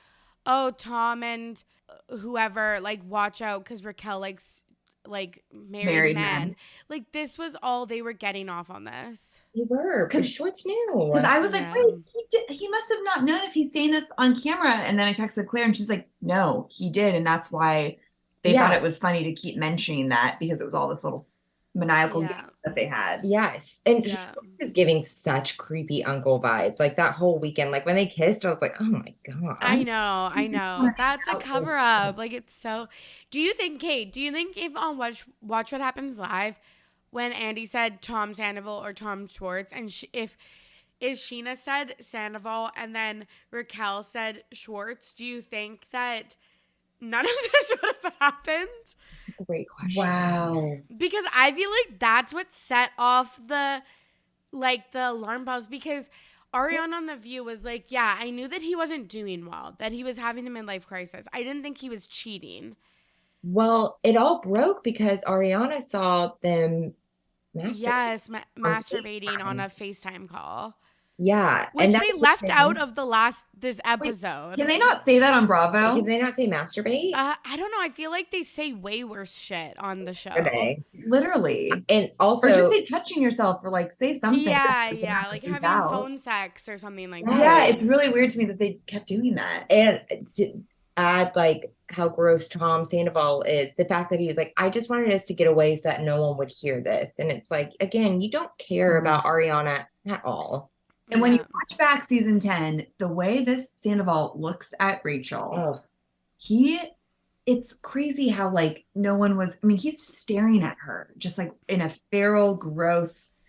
oh, Tom and whoever, like, watch out because Raquel likes, like, married men. Like, this was all they were getting off on this. They were, because Schwartz knew. Because I was like, wait, he must have not known if he's saying this on camera. And then I texted Claire and she's like, no, he did. And that's why they thought it was funny to keep mentioning that, because it was all this little maniacal game that they had. Yes. And Schwartz is giving such creepy uncle vibes. Like, that whole weekend, like, when they kissed, I was like, oh my God. I know. That's a cover up. Like, it's so. Do you think if on Watch What Happens Live, when Andy said Tom Sandoval or Tom Schwartz, and if Sheena said Sandoval and then Raquel said Schwartz, do you think that none of this would have happened? Great question. Wow. Because I feel like that's what set off the alarm bells, because Ariana on The View was like, yeah, I knew that he wasn't doing well, that he was having a midlife crisis. I didn't think he was cheating. Well, it all broke because Ariana saw them masturbating on a FaceTime call. Yeah. Which they left out of this episode. Can they not say that on Bravo? Can they not say masturbate? I don't know. I feel like they say way worse shit on the show. Literally. And also, or just say touching yourself, or like say something. Yeah, like having phone sex or something like that. Yeah, it's really weird to me that they kept doing that. And to add like how gross Tom Sandoval is, the fact that he was like, I just wanted us to get away so that no one would hear this. And it's like, again, you don't care about Ariana at all. And when you watch back season 10, the way this Sandoval looks at Rachel, it's crazy how like no one was, I mean, he's staring at her just like in a feral, gross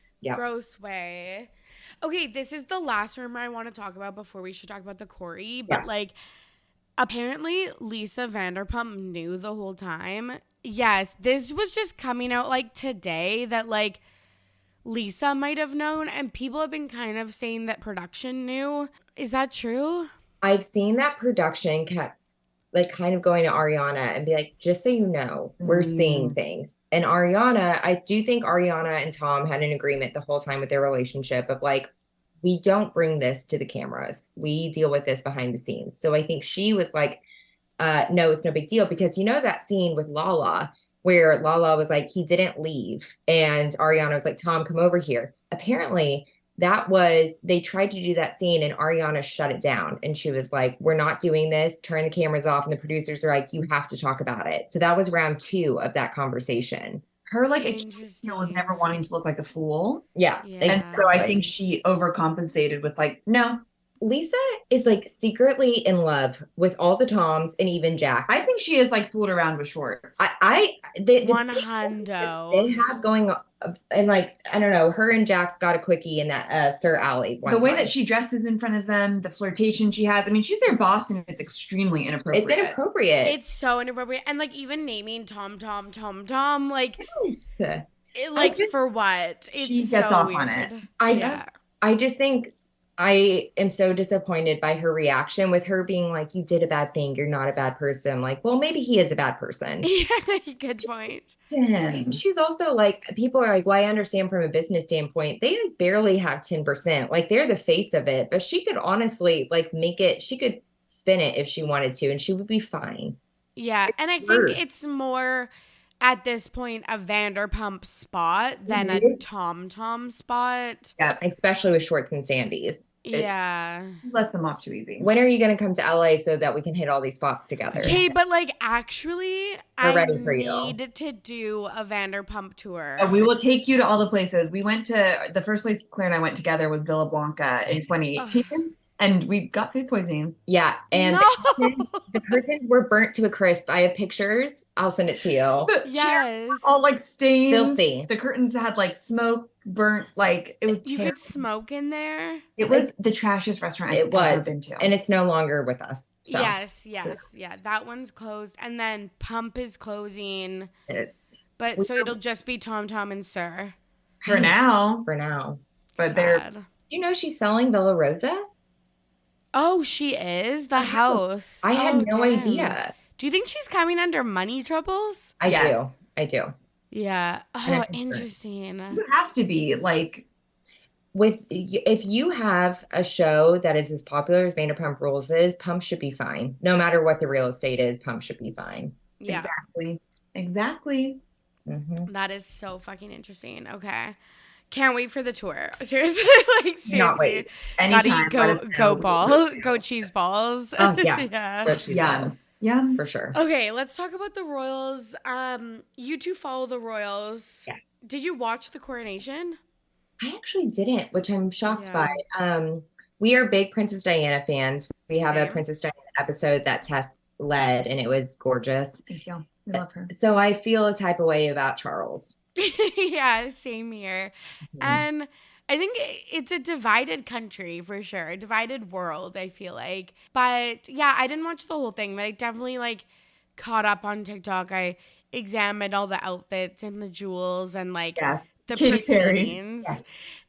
way. Okay, this is the last rumor I want to talk about before we should talk about the Corey. But like, apparently Lisa Vanderpump knew the whole time. Yes, this was just coming out like today that like Lisa might have known, and people have been kind of saying that production knew. Is that true? I've seen that production kept like kind of going to Ariana and be like, just so you know, we're seeing things. And Ariana, I do think Ariana and Tom had an agreement the whole time with their relationship of like, we don't bring this to the cameras. We deal with this behind the scenes. So I think she was like, no, it's no big deal, because you know that scene with Lala where Lala was like, he didn't leave. And Ariana was like, Tom, come over here. Apparently they tried to do that scene and Ariana shut it down. And she was like, we're not doing this. Turn the cameras off. And the producers are like, you have to talk about it. So that was round 2 of that conversation. Her like was never wanting to look like a fool. Yeah. And so I think she overcompensated with like, no. Lisa is like secretly in love with all the Toms and even Jack. I think she is like fooled around with Schwartz. They have going, and like, I don't know, her and Jack's got a quickie in that Sir Alley one way time. that she dresses in front of them, the flirtation she has. I mean, she's their boss and it's extremely inappropriate. It's inappropriate. It's so inappropriate. And like even naming Tom, like, for what? It's she gets off weird. on it. I just think I am so disappointed by her reaction with her being like, you did a bad thing. You're not a bad person. Like, well, maybe he is a bad person. Yeah, good point. She's also like, people are like, well, I understand from a business standpoint, they barely have 10%. Like they're the face of it, but she could honestly like she could spin it if she wanted to, and she would be fine. Yeah. And I think it's more at this point a Vanderpump spot than a Tom spot. Yeah, especially with Schwartz and Sandy's. Yeah. Let them off too easy. When are you going to come to LA so that we can hit all these spots together? Okay, but like actually, We're ready for you. need to do a Vanderpump tour. We will take you to all the places. We went to, the first place Claire and I went together was Villa Blanca in 2018. And we got food poisoning. Yeah. And the curtains were burnt to a crisp. I have pictures. I'll send it to you. Yes. All like stained. Filthy. The curtains had like smoke, burnt, like it was You could smoke in there? It was the trashiest restaurant I've ever been to. And it's no longer with us. So. Yes. Yeah. That one's closed. And then Pump is closing. Yes. But so it'll just be Tom and Sir. For now. Sad. But do you know she's selling Villa Rosa? Oh, she is? The house. I had no idea. Do you think she's coming under money troubles? I do. Yeah. Oh, interesting. You have to be like, if you have a show that is as popular as Vanderpump Rules is, Pump should be fine. No matter what the real estate is, Pump should be fine. Yeah. Exactly. Mm-hmm. That is so fucking interesting. Okay. Can't wait for the tour. Seriously, Not wait. Anytime. Go cheese balls. Oh yeah. Yeah, for sure. Okay, let's talk about the royals. You two follow the royals. Yeah. Did you watch the Coronation? I actually didn't, which I'm shocked by. We are big Princess Diana fans. We have a Princess Diana episode that Tess led, and it was gorgeous. Thank you. We love her. So I feel a type of way about Charles. Yeah, same here. Mm-hmm. And I think it's a divided country for sure, a divided world, I feel like. But yeah, I didn't watch the whole thing, but I definitely like caught up on TikTok. I examined all the outfits and the jewels and like the Katy Perry. proceedings. Yes.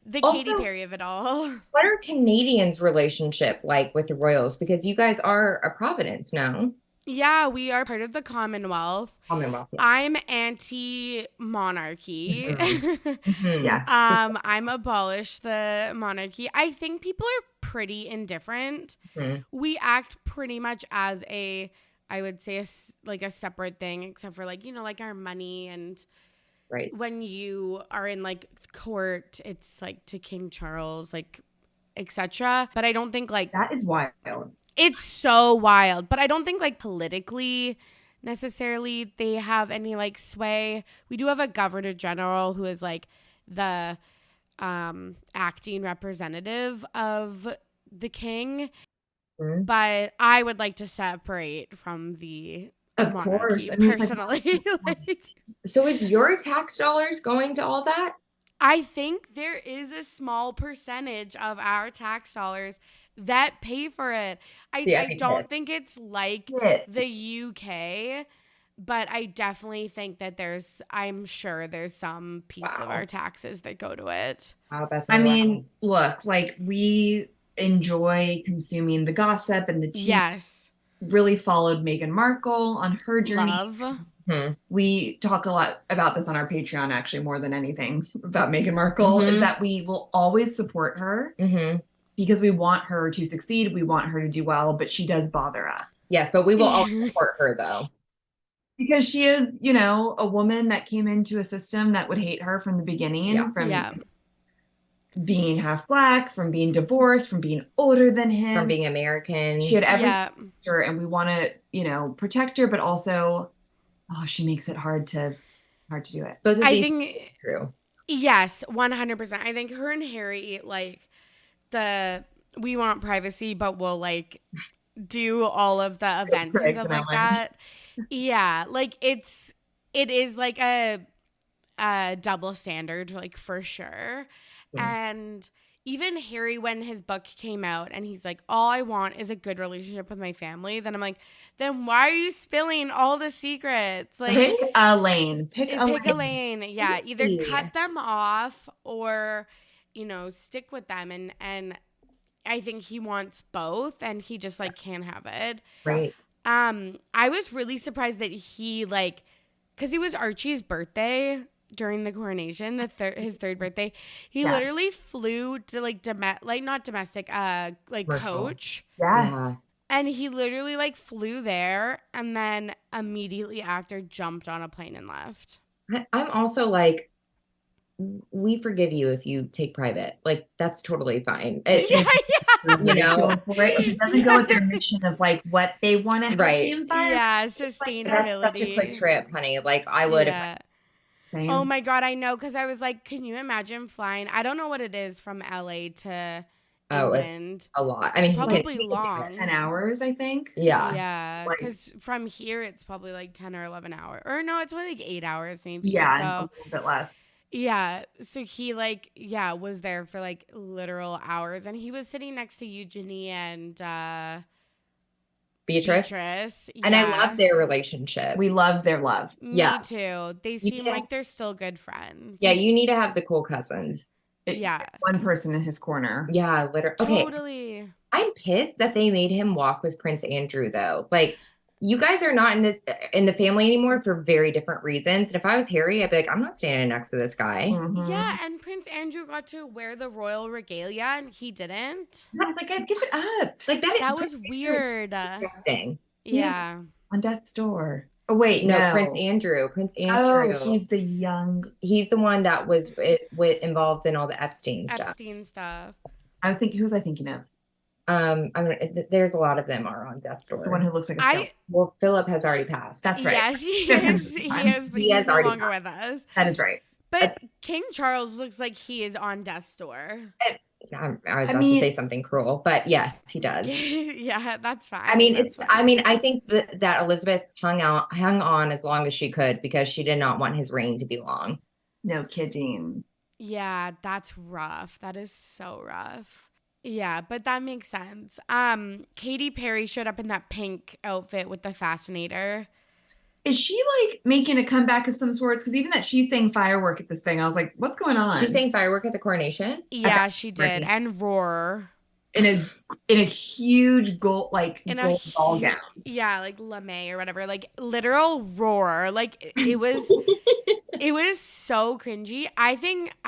The Also, Katy Perry of it all. What are Canadians' relationship like with the royals? Because you guys are a Providence now. Yeah, we are part of the Commonwealth. Commonwealth. Yes. I'm anti-monarchy. Mm-hmm. Yes. I'm abolish the monarchy. I think people are pretty indifferent. Mm-hmm. We act pretty much as I would say, a separate thing, except for like, like our money and right. When you are in like court, it's like to King Charles, like, etc. But I don't think like that is wild. It's so wild. But I don't think like politically necessarily they have any like sway. We do have a governor general who is like the acting representative of the king. Mm-hmm. But I would like to separate from the of monarchy, course. I mean, personally. So is your tax dollars going to all that? I think there is a small percentage of our tax dollars that pay for it. I don't think it's like the UK, but I definitely think that I'm sure there's some piece of our taxes that go to it. I mean, look, like we enjoy consuming the gossip and the tea. Yes. Really followed Meghan Markle on her journey. Love. Mm-hmm. We talk a lot about this on our Patreon, actually, more than anything about Meghan Markle, is that we will always support her because we want her to succeed. We want her to do well, but she does bother us. Yes, but we will always support her, though. Because she is, a woman that came into a system that would hate her from the beginning, from being half Black, from being divorced, from being older than him, from being American. She had everything against her, and we want to, protect her, but also, she makes it hard to do it. Both of I these think true. Yes, 100%. I think her and Harry, like, we want privacy, but we'll like do all of the events and stuff like that. Yeah, like it is like a double standard, like for sure. And even Harry, when his book came out and he's like, all I want is a good relationship with my family, then I'm like, then why are you spilling all the secrets? Like, pick a lane. Pick a lane. Yeah, either cut them off or, stick with them. And I think he wants both, and he just like can't have it. Right. I was really surprised that he because it was Archie's birthday during the coronation, his third birthday, he literally flew to not domestic, coach. Yeah. And he literally flew there and then immediately after jumped on a plane and left. I'm also we forgive you if you take private. That's totally fine. It doesn't go with their mission of what they want to have the environment. Yeah, sustainability. That's such a quick trip, honey. I would have. Same. Oh my God, I know, because I was like, can you imagine flying? I don't know what it is from LA to England. It's a lot. I mean, probably long. 10 hours, I think. Yeah. Yeah, because from here it's probably 10 or 11 hours. Or no, it's probably 8 hours maybe. Yeah, so, a little bit less. Yeah, so he was there for literal hours, and he was sitting next to Eugenie and Beatrice. Yeah. And I love their relationship. We love their love. Me too. They seem like they're still good friends. Yeah, you need to have the cool cousins. One person in his corner. Yeah, literally. Okay. Totally. I'm pissed that they made him walk with Prince Andrew, though. You guys are not in the family anymore for very different reasons. And if I was Harry, I'd be I'm not standing next to this guy. Mm-hmm. Yeah, and Prince Andrew got to wear the royal regalia and he didn't. I was guys, give it up. That was weird. Interesting. Yeah. On death's door. Oh, wait, no. Prince Andrew. Oh, he's the young. He's the one that was involved in all the Epstein stuff. I was thinking, who was I thinking of? There's a lot of them are on death's door. The one who looks like a skeleton. Well, Philip has already passed. That's right. Yes, he is. He is, but he's no longer with us. That is right. But King Charles looks like he is on death's door. I was about to say something cruel, but yes, he does. Yeah, that's fine. I think that Elizabeth hung on as long as she could because she did not want his reign to be long. No kidding. Yeah, that's rough. That is so rough. Yeah, but that makes sense. Katy Perry showed up in that pink outfit with the fascinator. is she like making a comeback of some sorts? Because even that she's saying firework at this thing, I was like, what's going on? She's saying firework at the coronation? Yeah, she did. And roar. In a huge gold ball gown. Yeah, like lame or whatever. Like literal roar. Like it was it was so cringy. I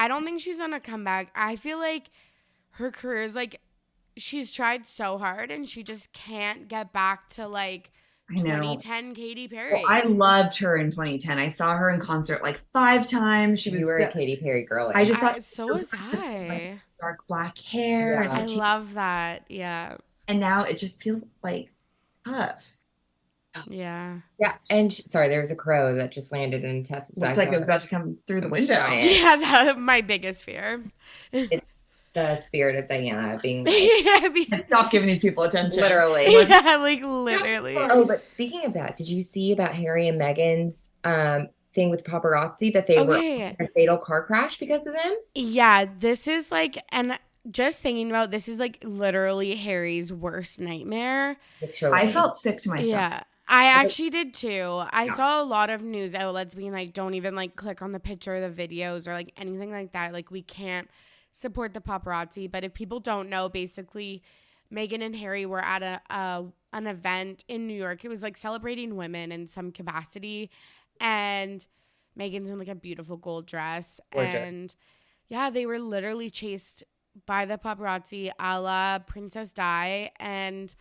don't think she's on a comeback. I feel like her career is like she's tried so hard and she just can't get back to like 2010 Katy Perry. Well, I loved her in 2010. I saw her in concert like 5 times. You were a Katy Perry girl. I just thought so was I. Like, dark black hair. Yeah. I love that. Yeah. And now it just feels like tough. Yeah. Yeah. And sorry, there was a crow that just landed in Tess's back. Looks like it was about to come through the window. Yeah, that's my biggest fear. It's the spirit of Diana being like, stop giving these people attention. Literally. Yeah, like literally. Oh, but speaking of that, did you see about Harry and Meghan's thing with paparazzi that they were in a fatal car crash because of them? Yeah, this is like, and just thinking about this is like literally Harry's worst nightmare. Literally. I felt sick to myself. Yeah. I actually did too. I saw a lot of news outlets being like, don't even like click on the picture of the videos or like anything like that. Like we can't support the paparazzi. But if people don't know, basically Meghan and Harry were at an event in New York. It was like celebrating women in some capacity. And Meghan's in like a beautiful gold dress. Gorgeous. And yeah, they were literally chased by the paparazzi a la Princess Di. And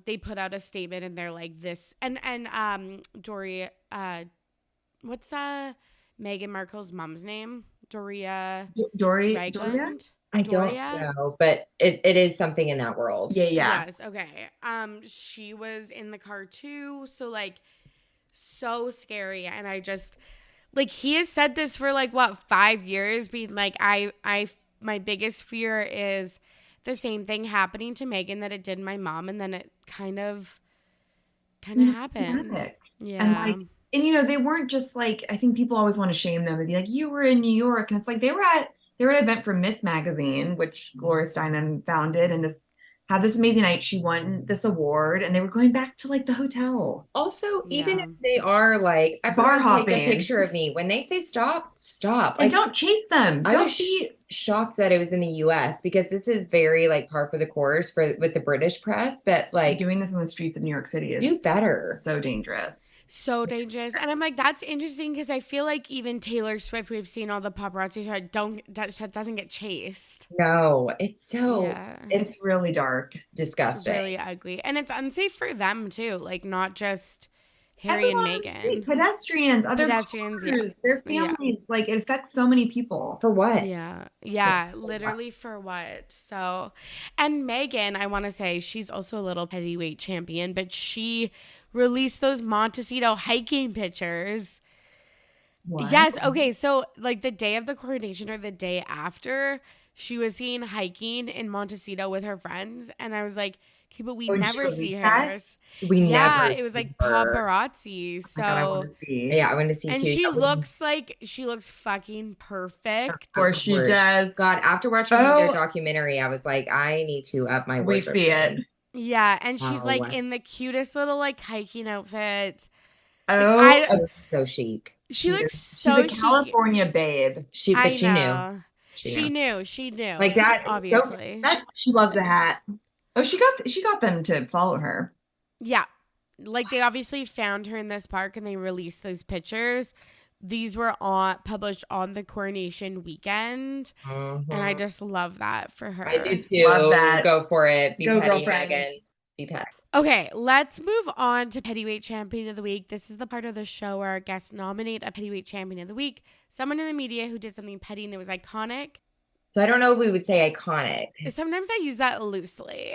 they put out a statement and they're like this and Dory what's Meghan Markle's mom's name? Dory Ragland? I don't know, but it is something in that world. Yeah. Yes, okay. She was in the car too, so like so scary. And I just like he has said this for like what 5 years, being like I my biggest fear is the same thing happening to Meghan that it did my mom, and then it kind of happened. Yeah. And you know, they weren't just like, I think people always want to shame them and be like, you were in New York. And it's like they were at an event for Miss Magazine, which Gloria Steinem founded, and had this amazing night. She won this award and they were going back to like the hotel. Also, even if they are like bar hopping, take a picture of me. When they say stop. And like, don't chase them. I was shocked that it was in the US because this is very like par for the course with the British press. But like doing this in the streets of New York City is do better. So dangerous. So dangerous. And I'm like, that's interesting because I feel like even Taylor Swift, we've seen all the paparazzi doesn't get chased. No, it's it's really dark. Disgusting. It's really ugly. And it's unsafe for them too. Like not just Harry and Meghan. Pedestrians, their families. Yeah. Like it affects so many people. For what? Yeah. Literally for what? So, and Meghan, I want to say she's also a little Pettyweight Champion, but she released those Montecito hiking pictures. What? Yes. Okay. So like the day of the coronation or the day after, she was seen hiking in Montecito with her friends. And I was like, okay, but we never see her. Never. It was like paparazzi. So I want to see. Yeah, I want to see and too. She looks fucking perfect. Of course she does. God, after watching their documentary, I was like, I need to up my wardrobe. We see it. Yeah, and she's like in the cutest little like hiking outfit. Oh, so chic. She looks so chic. California babe. She knew. She knew. Like that, obviously. She loves the hat. Oh, she got them to follow her. Yeah. Like they obviously found her in this park and they released these pictures. These were published on the coronation weekend. And I just love that for her. I do too. Love that. Go for it. Be petty, Meghan. Be petty. Okay, let's move on to Pettyweight Champion of the Week. This is the part of the show where our guests nominate a Pettyweight Champion of the Week. Someone in the media who did something petty and it was iconic. So I don't know if we would say iconic. Sometimes I use that loosely.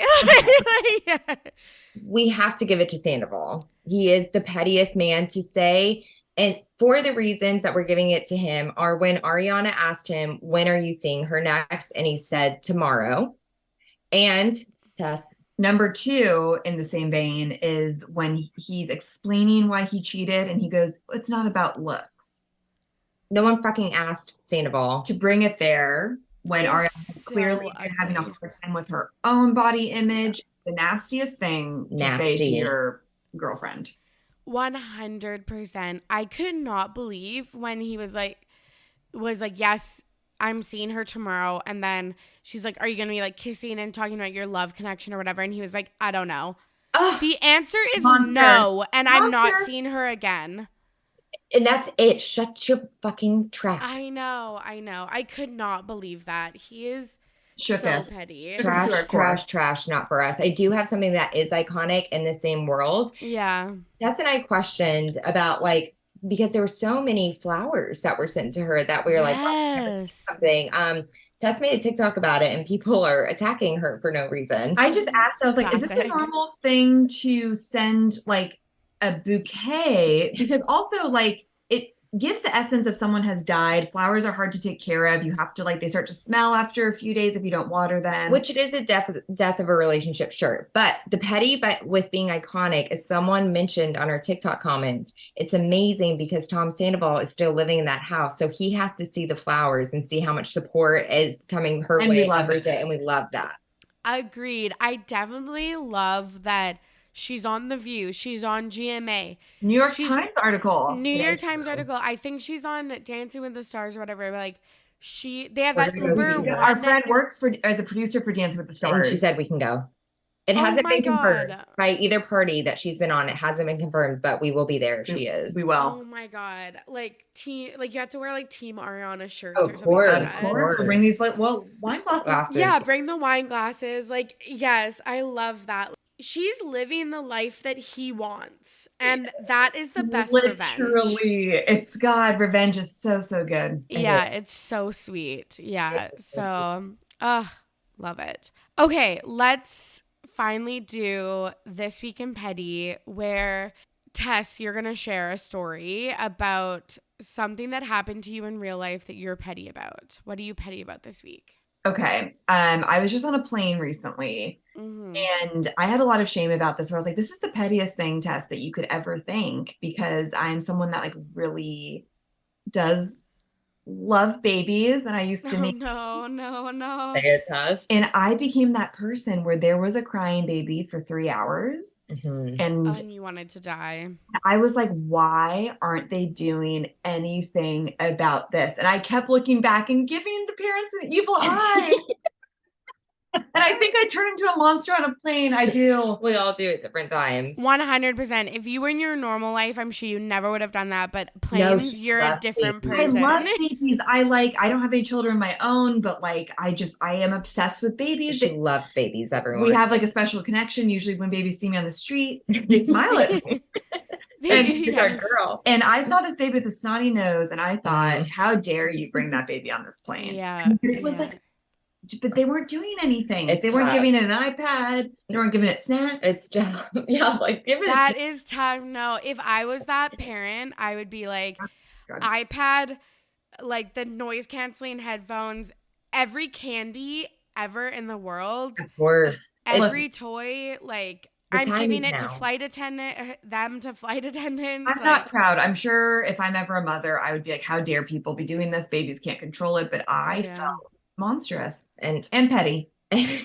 We have to give it to Sandoval. He is the pettiest man to say. And for the reasons that we're giving it to him are when Ariana asked him, when are you seeing her next? And he said, tomorrow. And Tess. Number 2 in the same vein is when he's explaining why he cheated and he goes, it's not about looks. No one fucking asked Sandoval to bring it there when Ariana clearly been having a hard time with her own body image. The nastiest thing to say to your girlfriend. 100%. I could not believe when he was like, yes, I'm seeing her tomorrow. And then she's like, are you going to be like kissing and talking about your love connection or whatever? And he was like, I don't know. Ugh, The answer is Monster. no. And I'm not Monster. seeing her again. and that's it. Shut your fucking trap. I know. I could not believe that. He is Shook so it. petty. Shook it to our core. Trash, not for us. I do have something that is iconic in the same world. Yeah. Tess and I questioned about like, because there were so many flowers that were sent to her that we were like, Yes. something. Tess made a TikTok about it and people are attacking her for no reason. I just asked, I was like, is this a Classic. normal thing to send like a bouquet? Because also like it gives the essence of someone has died. Flowers are hard to take care of. You have to like, they start to smell after a few days if you don't water them. Which it is a death of a relationship, sure. But the petty, but with being iconic, as someone mentioned on our TikTok comments, it's amazing because Tom Sandoval is still living in that house. So he has to see the flowers and see how much support is coming her And way we love every it. day. And we love that. Agreed. I definitely love that she's on The View. She's on GMA. New York She's- Times article. New today. York Times article. I think she's on Dancing with the Stars or whatever. Like they have We're that gonna go Uber see that. Our one. friend works as a producer for Dancing with the Stars. And she said we can go. It Oh hasn't my been confirmed God. by either party that she's been on. It hasn't been confirmed, but we will be there if she is. we Oh will. my God. Like you have to wear like Team Ariana shirts Of or something course, like Of that. course. We'll bring these like wine glasses. Glasses. Yeah, bring the wine glasses. Like, yes, I love that. She's living the life that he wants. And that is the best revenge. Literally. It's God. Revenge is so, so good. Yeah, it's so sweet. Yeah. So, love it. Okay, let's finally do This Week in Petty, where Tess, you're going to share a story about something that happened to you in real life that you're petty about. What are you petty about this week? Okay. I was just on a plane recently Mhm. and I had a lot of shame about this where I was like, this is the pettiest thing, Tess, that you could ever think, because I'm someone that like really does love babies. And I used to Oh, make, no. Say it, Tess. and I became that person where there was a crying baby for 3 hours. Mhm. And And you wanted to die. I was like, why aren't they doing anything about this? And I kept looking back and giving the parents an evil eye. And I think I turned into a monster on a plane. I do. We all do at different times. 100%. If you were in your normal life, I'm sure you never would have done that. But planes, she you're a loves different babies. I person. love babies. I don't have any children of my own, but like, I am obsessed with babies. She loves babies, everyone. We have like a special connection. Usually when babies see me on the street, they smile at me. And She's our girl. And I saw this baby with a snotty nose, and I thought, Mm. how dare you bring that baby on this plane? Yeah. But it was like, but they weren't doing anything. It's They weren't tough. giving it an iPad. They weren't giving it snacks. It's just, yeah, like give it. That is tough. No, if I was that parent, I would be like, Drugs. iPad, like the noise canceling headphones, every candy ever in the world, Of course. every toy, like The I'm time giving is it to now. flight attendant, them to flight attendants. I'm not proud. I'm sure if I'm ever a mother, I would be like, how dare people be doing this? Babies can't control it. But I Yeah. felt monstrous And and petty.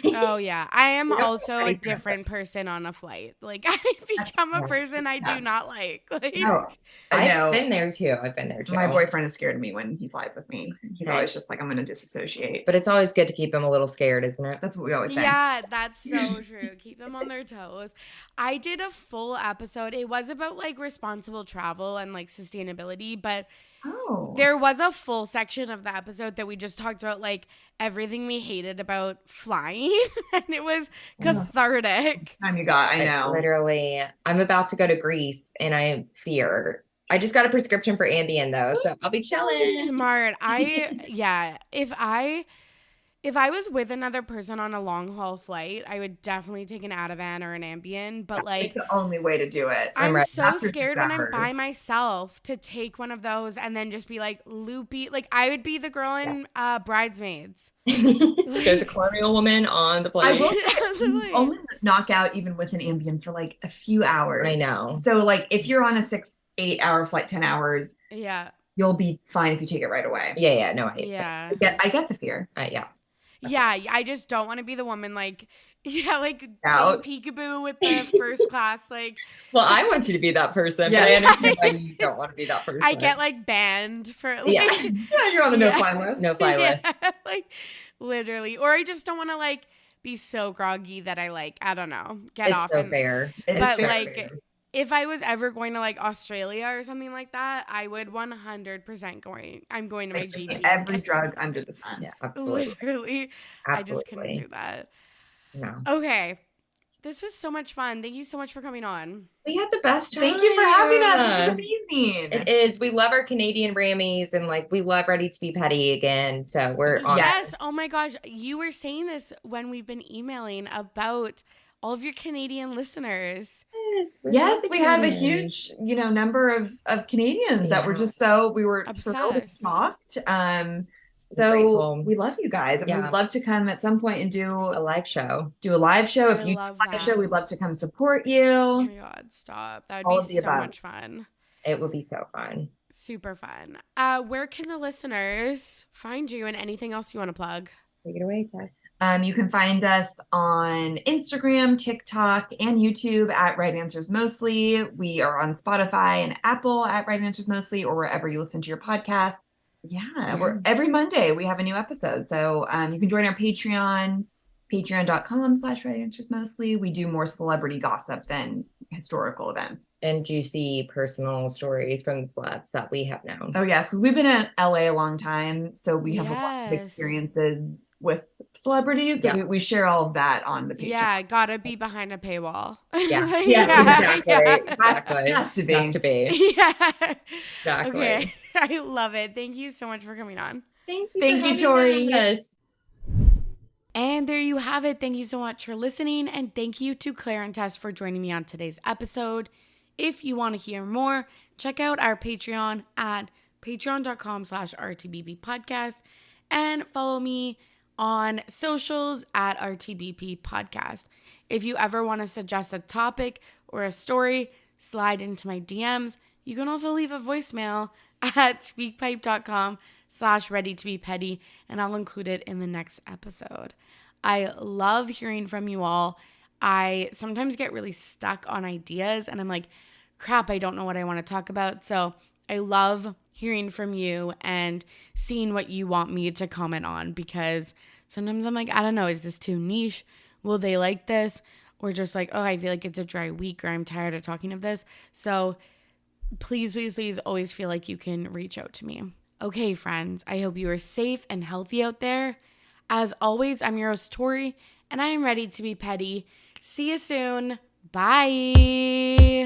Oh yeah, I am You don't also feel a petty. different person on a flight. Like I become a person I do not like. Like no, I know. I've been there too. I've been there too. My boyfriend is scared of me when he flies with me. He's Right. always just like, I'm going to disassociate. But it's always good to keep them a little scared, isn't it? That's what we always say. yeah, that's so true. Keep them on their toes. I did a full episode. It was about like responsible travel and like sustainability, but Oh. there was a full section of the episode that we just talked about like everything we hated about flying and it was cathartic. Time you got. I Like, know. literally, I'm about to go to Greece and I fear. I just got a prescription for Ambien though, so I'll be chilling. Smart. If I was with another person on a long haul flight, I would definitely take an Ativan or an Ambien. But like, It's the only way to do it. I'm ready. so After scared when I'm 6 by hours. myself to take one of those and then just be like loopy. Like I would be the girl in Bridesmaids. There's a colonial woman on the I plane. will say, you only knock out even with an Ambien for like a few hours. I know. So like if you're on a 6-8 hour flight, 10 hours, Yeah. you'll be fine if you take it right away. Yeah, no, Yeah. I get the fear. yeah. Yeah, I just don't want to be the woman like Yeah, like Out. peekaboo with the first class. Like, well, I want you to be that person, Yeah. but I understand why you don't want to be that person. I get like banned for like, Yeah. Yeah, you're on the no-fly list. No fly list. like literally, or I just don't want to like be so groggy that I like, I don't know, get It's off. so and, fair. It's but so like, fair. if I was ever going to like Australia or something like that, I would 100% I'm going to my Like, GP. every drug under the sun. Yeah, absolutely. Literally, I just couldn't Absolutely. do that. No. Okay. This was so much fun. Thank you so much for coming on. We had the best time. Thank you for having us. This is amazing. It is. We love our Canadian Rammies and like we love Ready to Be Petty again. So we're on. Yes. Oh my gosh. You were saying this when we've been emailing about all of your Canadian listeners. Yes, we have a huge, number of Canadians that were just we were thrilled and Obsessed. shocked. So Grateful. we love you guys, and Yeah. we'd love to come at some point and do a live show. If you do love a live that. show, we'd love to come support Oh you. my God, stop. That All would of be the so above. much fun. It would be so fun. Super fun. Where can the listeners find you and anything else you want to plug? Take it away, Tess. You can find us on Instagram, TikTok, and YouTube at Right Answers Mostly. We are on Spotify and Apple at Right Answers Mostly, or wherever you listen to your podcasts. Yeah, we're every Monday we have a new episode. So you can join our Patreon, patreon.com/Right Answers Mostly. We do more celebrity gossip than historical events. And juicy personal stories from the celebs that we have known. Oh, yes, because we've been in LA a long time. So we have a lot of Yes. experiences with celebrities. So Yeah. we share all of that on the Patreon. Yeah, gotta be behind a paywall. Yeah. Like, Exactly. yeah. Exactly. Has to be. Has to be. Yeah. Exactly. Okay. I love it. Thank you so much for coming on. Thank you. Thank for you, having Torry. us. And there you have it. Thank you so much for listening. And thank you to Claire and Tess for joining me on today's episode. If you want to hear more, check out our Patreon at patreon.com/RTBP podcast and follow me on socials at RTBP podcast. If you ever want to suggest a topic or a story, slide into my DMs. You can also leave a voicemail at speakpipe.com/readytobepetty, and I'll include it in the next episode. I love hearing from you all. I sometimes get really stuck on ideas and I'm like, crap, I don't know what I want to talk about. So I love hearing from you and seeing what you want me to comment on, because sometimes I'm like, I don't know, is this too niche? Will they like this? Or just like, oh, I feel like it's a dry week, or I'm tired of talking of this. So please, please, please always feel like you can reach out to me. Okay, friends, I hope you are safe and healthy out there. As always, I'm your host, Torry, and I am ready to be petty. See you soon. Bye.